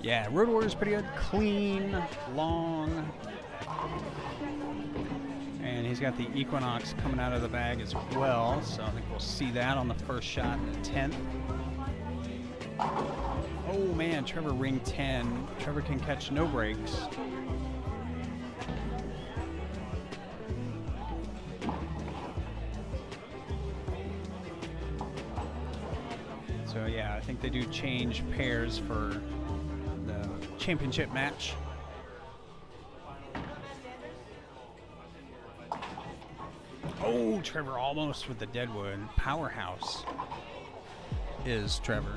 Yeah, Road Warrior's pretty good. Clean, long. And he's got the Equinox coming out of the bag as well. So I think we'll see that on the first shot in the 10th. Oh man, Trevor ring 10. Trevor can catch no breaks. So yeah, I think they do change pairs for the championship match. Oh, Trevor almost with the Deadwood. Powerhouse is Trevor.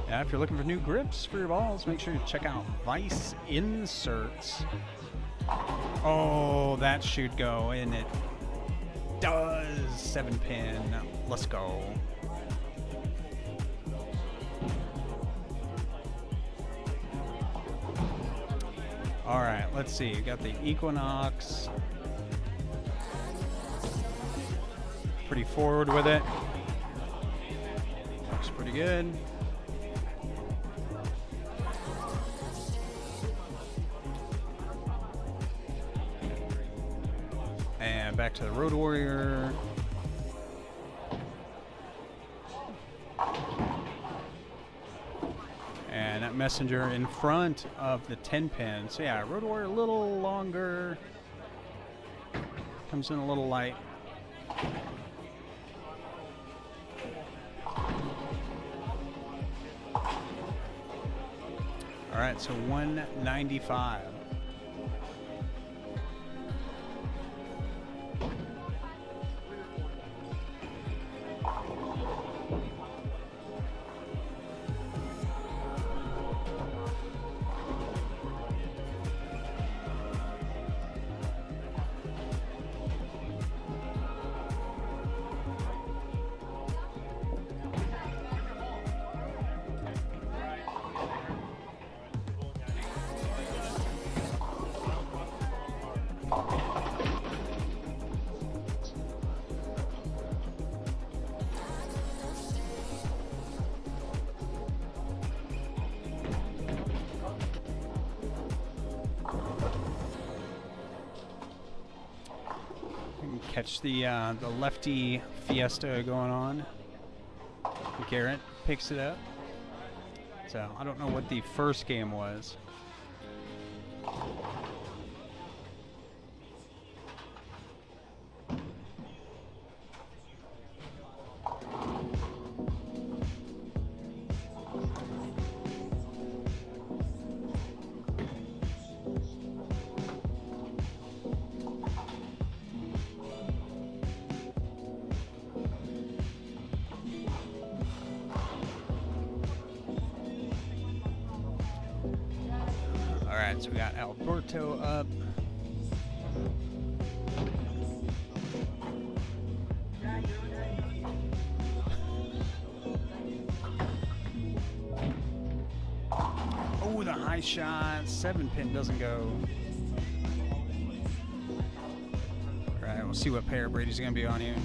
Yeah, if you're looking for new grips for your balls, make sure you check out Vice Inserts. Oh, that should go, and it does. 7-pin. Let's go. All right, let's see. You got the Equinox. Pretty forward with it. Looks pretty good. And back to the Road Warrior. And that Messenger in front of the 10-pin. So yeah, Road Warrior a little longer. Comes in a little light. All right, so 195. Catch the lefty fiesta going on. Garrett picks it up. So I don't know what the first game was. So we got Alberto up. Oh, the high shot. 7-pin doesn't go. All right, we'll see what pair Brady's going to be on here.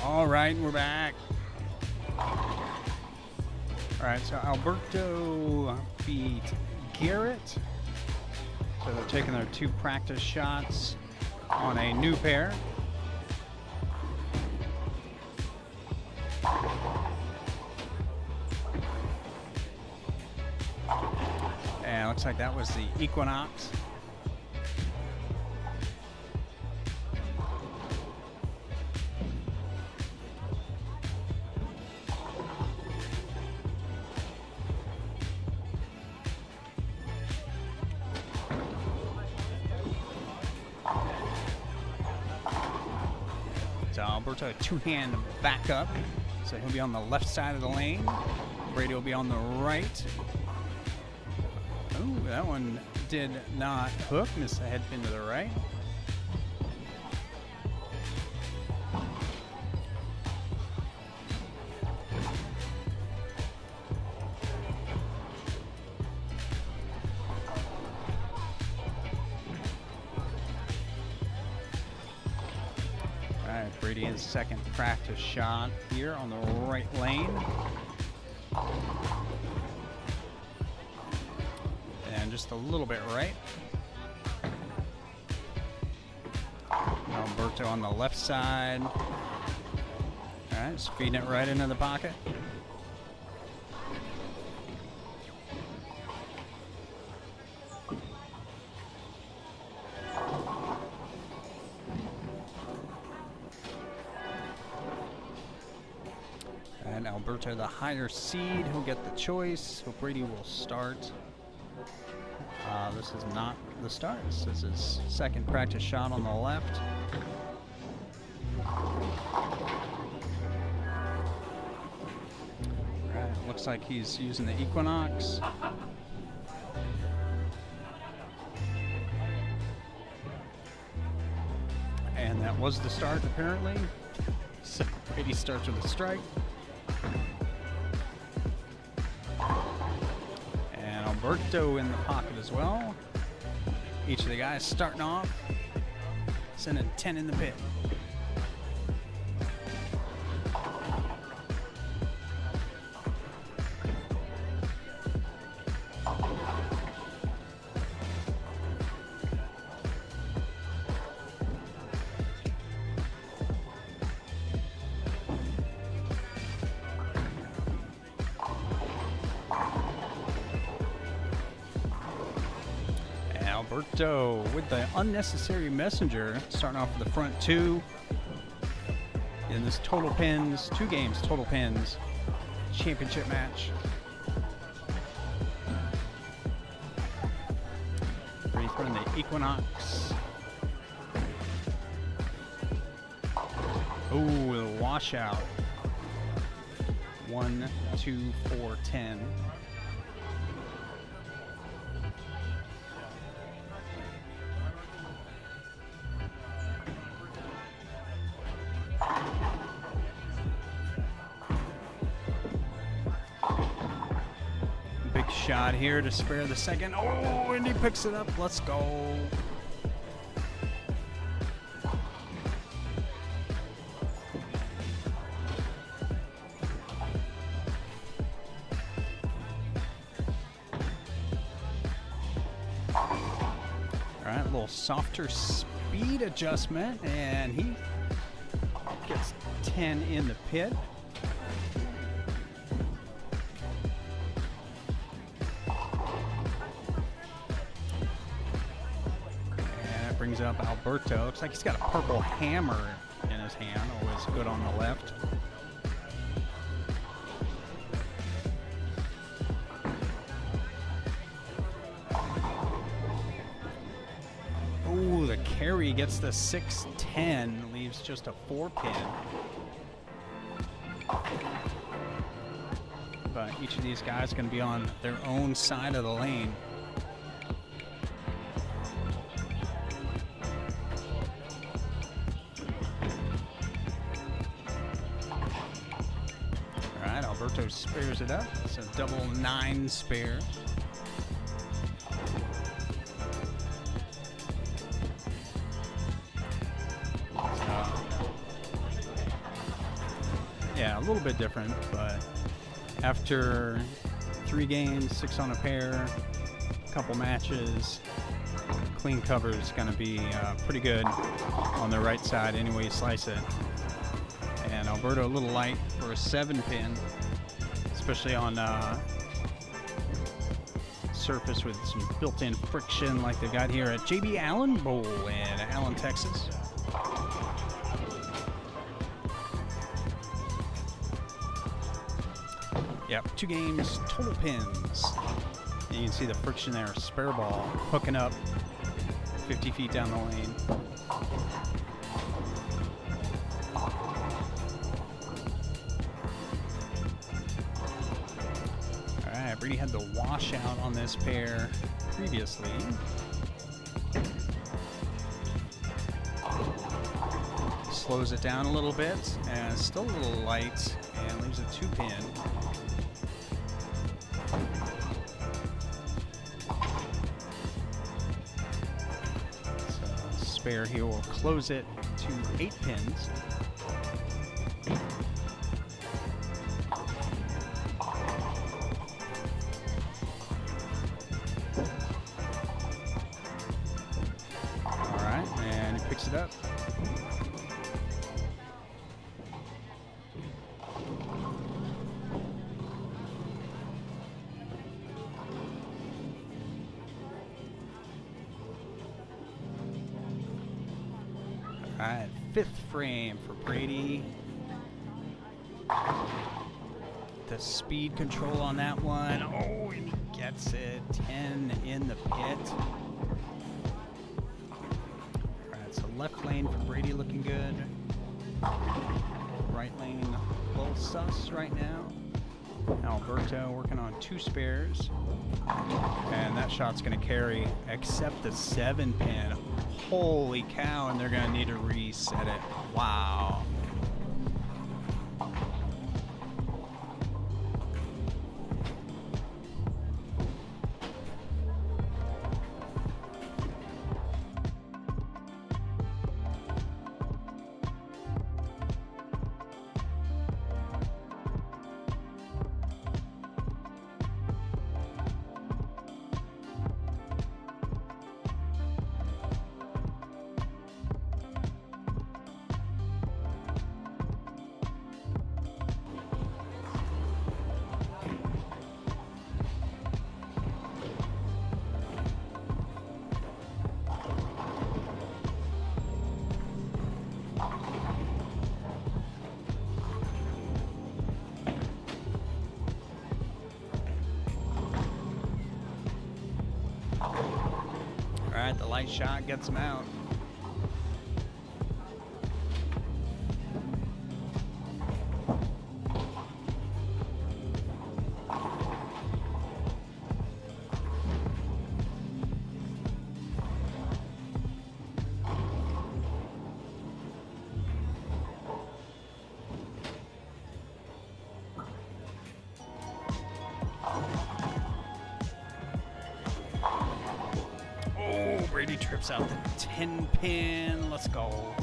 All right, we're back. All right, so Alberto beat Garrett. So they're taking their 2 practice shots on a new pair. And looks like that was the Equinox. So Alberto, a 2-hand backup. So he'll be on the left side of the lane. Brady will be on the right. Oh, that one did not hook. Missed the head pin to the right. Brady his second practice shot here on the right lane. And just a little bit right. Alberto on the left side. All right, just feeding it right into the pocket. And Alberto, the higher seed, who'll get the choice. So Brady will start. This is not the start. This is his second practice shot on the left. Right, looks like he's using the Equinox. And that was the start, apparently. So Brady starts with a strike. And Alberto in the pocket as well. Each of the guys starting off, sending 10 in the pit. Alberto with the unnecessary messenger, starting off with the front 2 in this total pins, 2 games total pins championship match. Ready for the Equinox. Oh, the washout. 1, 2, 4, 10. Shot here to spare the second. Oh, and he picks it up. Let's go. All right, a little softer speed adjustment, and he gets 10 in the pit. Brings up Alberto. Looks like he's got a purple hammer in his hand. Always good on the left. Ooh, the carry gets the 6-10. Leaves just a 4-pin. But each of these guys can be on their own side of the lane. Alberto spares it up. It's a double 9 spare. Yeah, a little bit different, but after 3 games, 6 on a pair, couple matches, clean cover is going to be pretty good on the right side any way you slice it. And Alberto a little light for a 7-pin, especially on surface with some built-in friction like they've got here at JB Allen Bowl in Allen, Texas. Yep, 2 games, total pins. And you can see the friction there, spare ball hooking up 50 feet down the lane. Alright, Brady had the washout on this pair previously. Slows it down a little bit, and still a little light, and leaves a 2-pin. Spare here will close it to 8 pins. All right, and he picks it up. All right, 5th frame for Brady. The speed control on that one. Oh, and he gets it. 10 in the pit. All right, so left lane for Brady looking good. Right lane a little sus right now. Alberto working on 2 spares. And that shot's going to carry except the 7-pin. Holy cow, and they're going to need to reset it. Wow. All right, the light shot gets him out. Brady trips out the 10-pin. Let's go.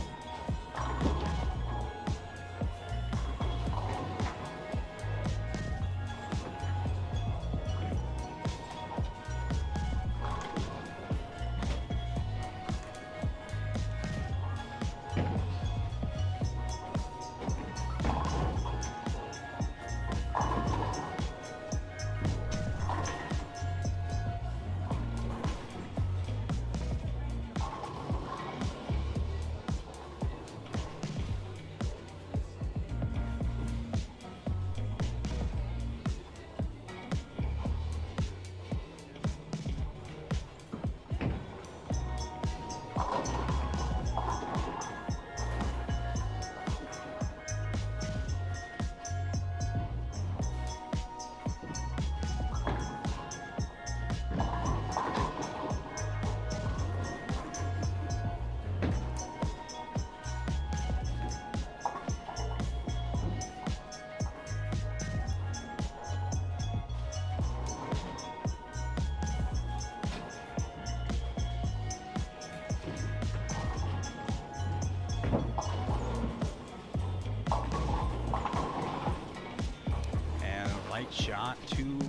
shot, 2,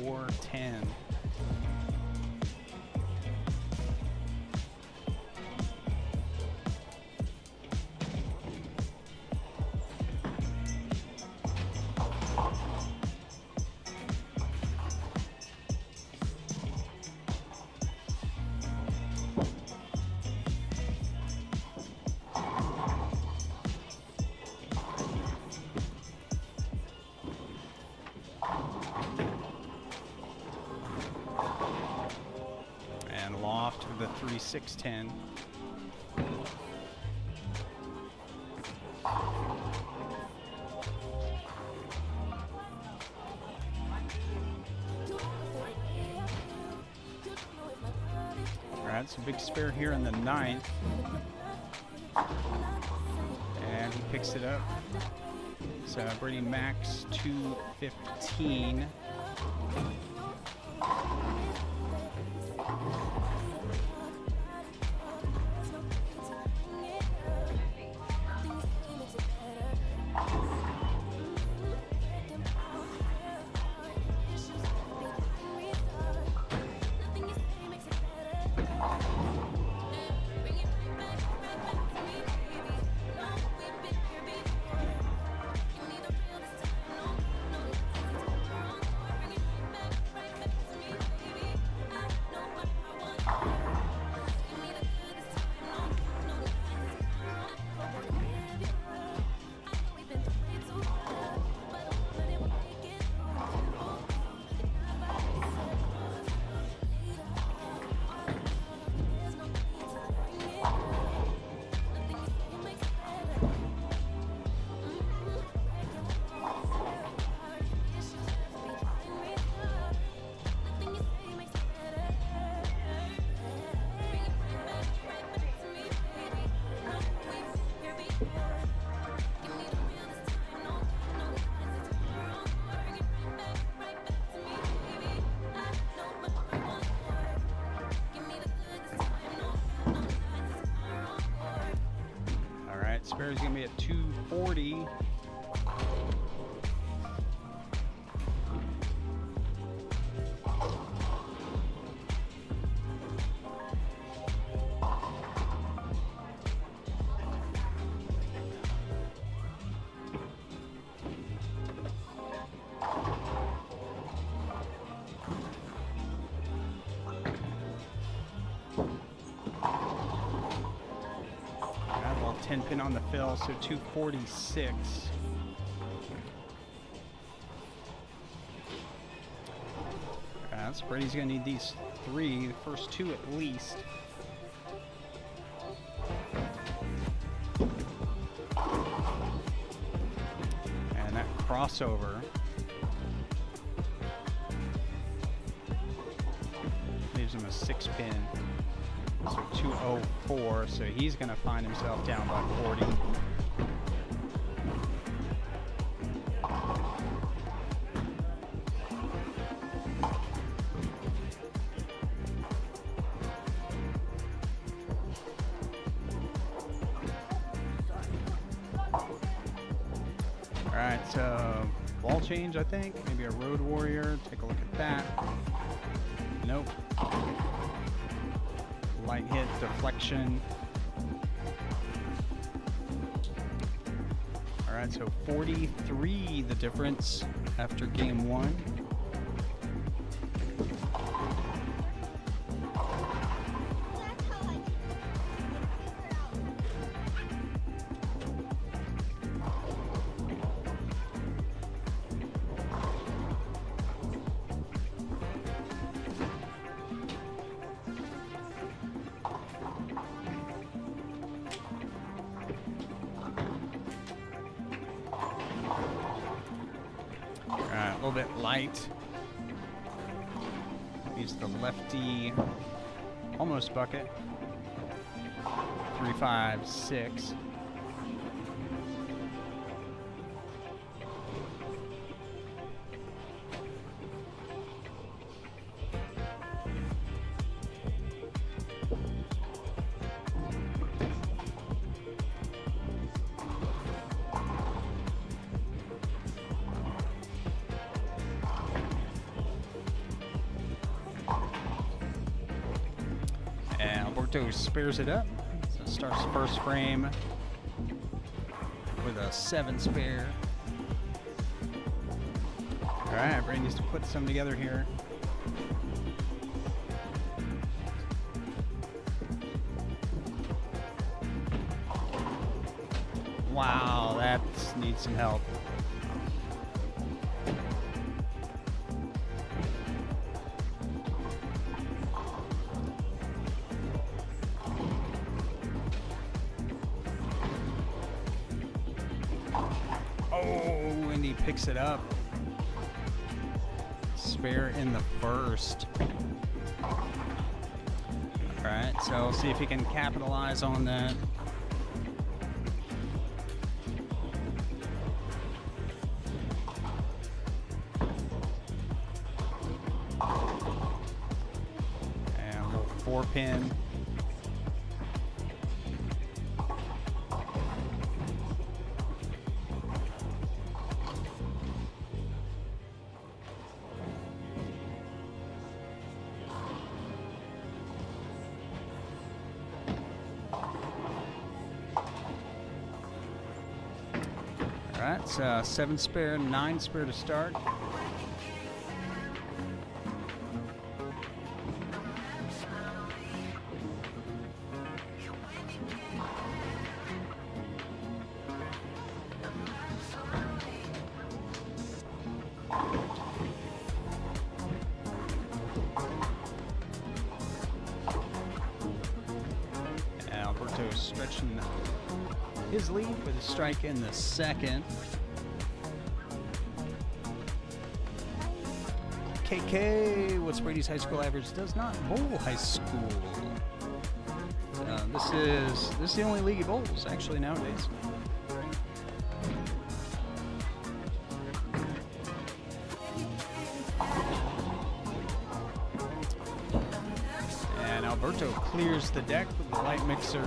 4, 10. And loft with the 3, 6, 10. Alright, so big spare here in the 9th. And he picks it up. So Brady Max 215. Spare is going to be at 240. Got a little 10 pin on the fill, so 246. So Brady's going to need these 3, the first 2 at least. And that crossover leaves him a 6 pin. So 204, so he's going to find himself down by 40. Alright, so ball change, I think. Maybe a Road Warrior. Take a look at that. Nope. Light hit, deflection. Alright, so 43 the difference after game 1. A little bit light. Use the lefty almost bucket. 3, 5, 6. Alberto spares it up. So starts first frame with a 7 spare. All right, Brady needs to put some together here. Wow, that needs some help. Oh, and he picks it up. Spare in the first. All right, so see if he can capitalize on that. And a little 4-pin. Alright, so 7 spare, 9 spare to start. Alberto stretching his lead with a strike in the second. KK, what's Brady's high school average? Does not bowl high school. This is the only league he bowls actually nowadays. And Alberto clears the deck with the light mixer.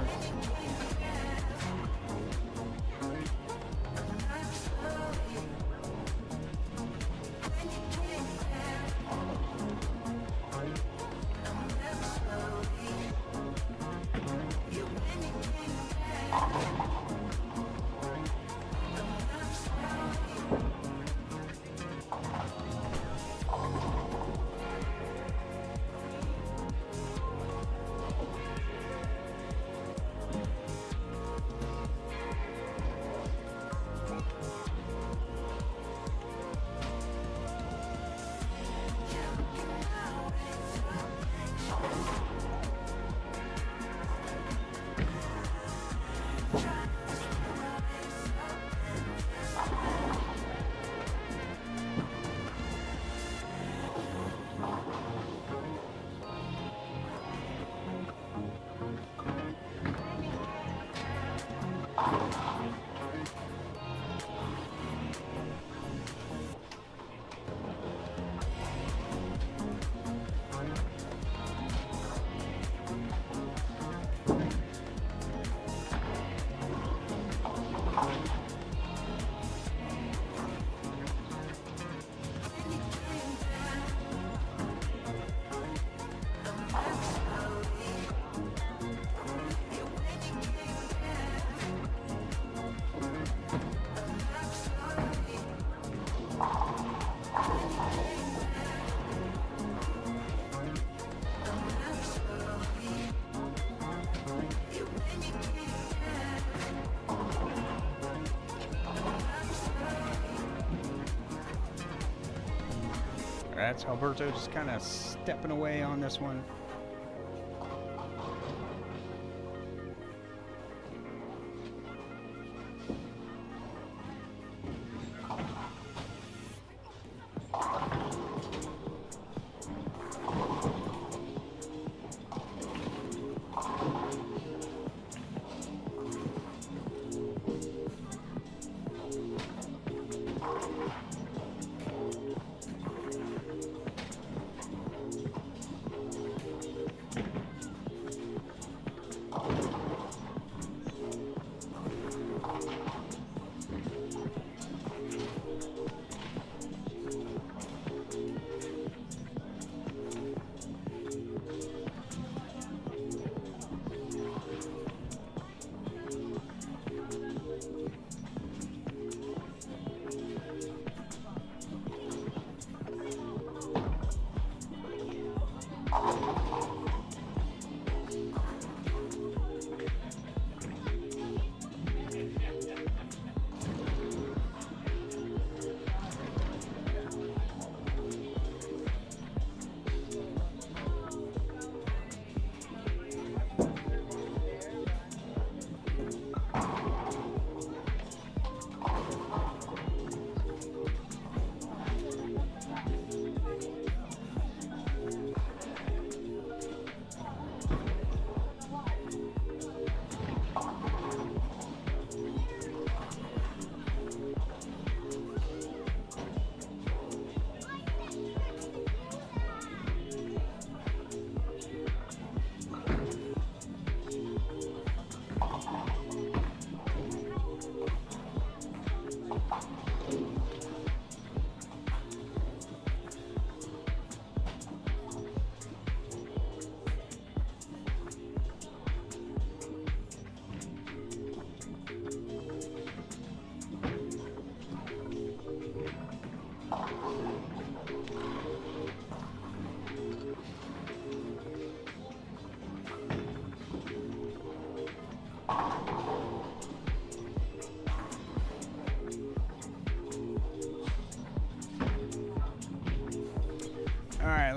That's Alberto just kind of stepping away on this one.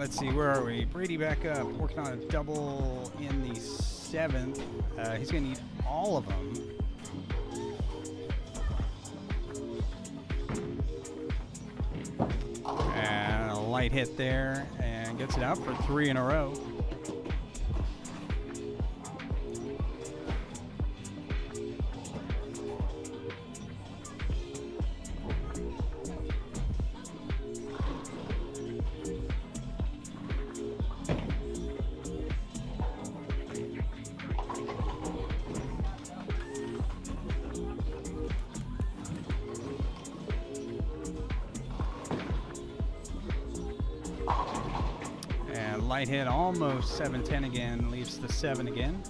let's see, where are we? Brady back up, working on a double in the 7th. He's going to need all of them. And a light hit there, and gets it out for 3 in a row. Light hit almost 710 again, leaves the 7 again.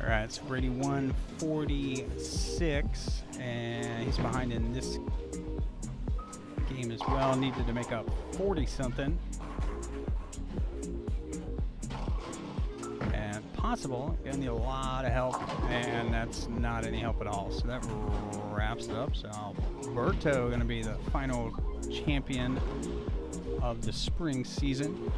All right, so Brady 146, and he's behind in this game as well. Needed to make up 40 something, and possible. Gonna need a lot of help, and that's not any help at all. So that wraps it up. So Alberto gonna be the final champion of the spring season.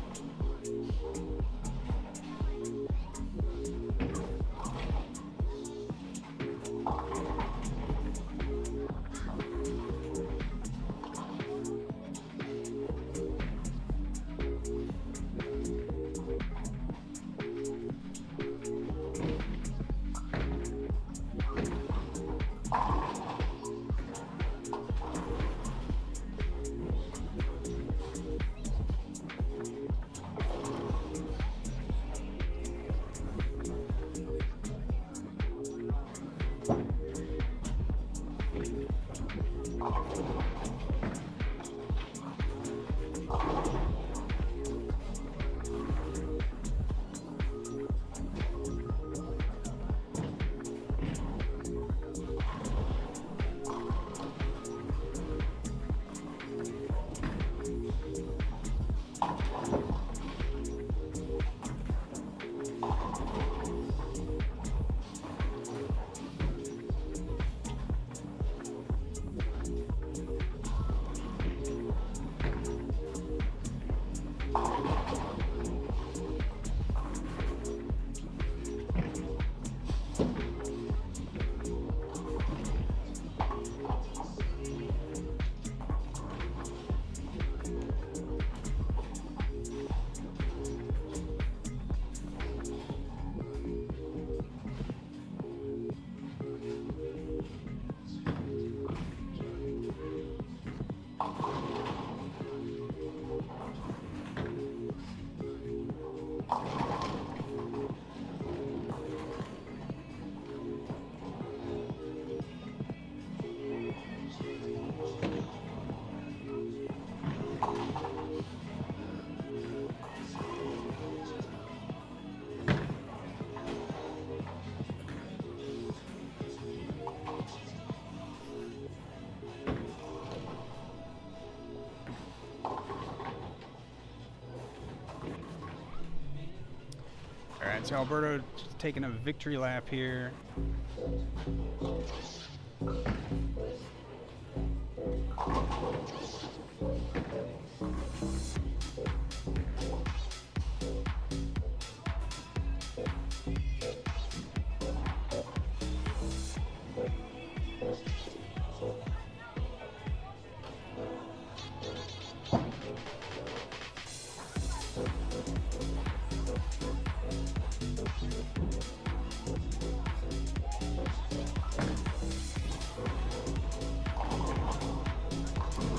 So Alberto taking a victory lap here.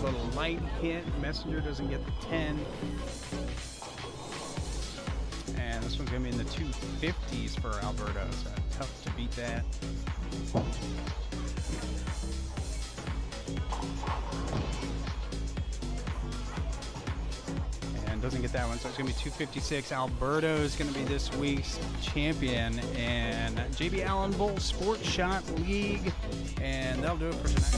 Little light hit. Messenger doesn't get the 10. And this one's going to be in the 250s for Alberto, so tough to beat that. And doesn't get that one, so it's going to be 256. Alberto is going to be this week's champion. And JB Allen Bowl Sports Shot League. And that'll do it for tonight.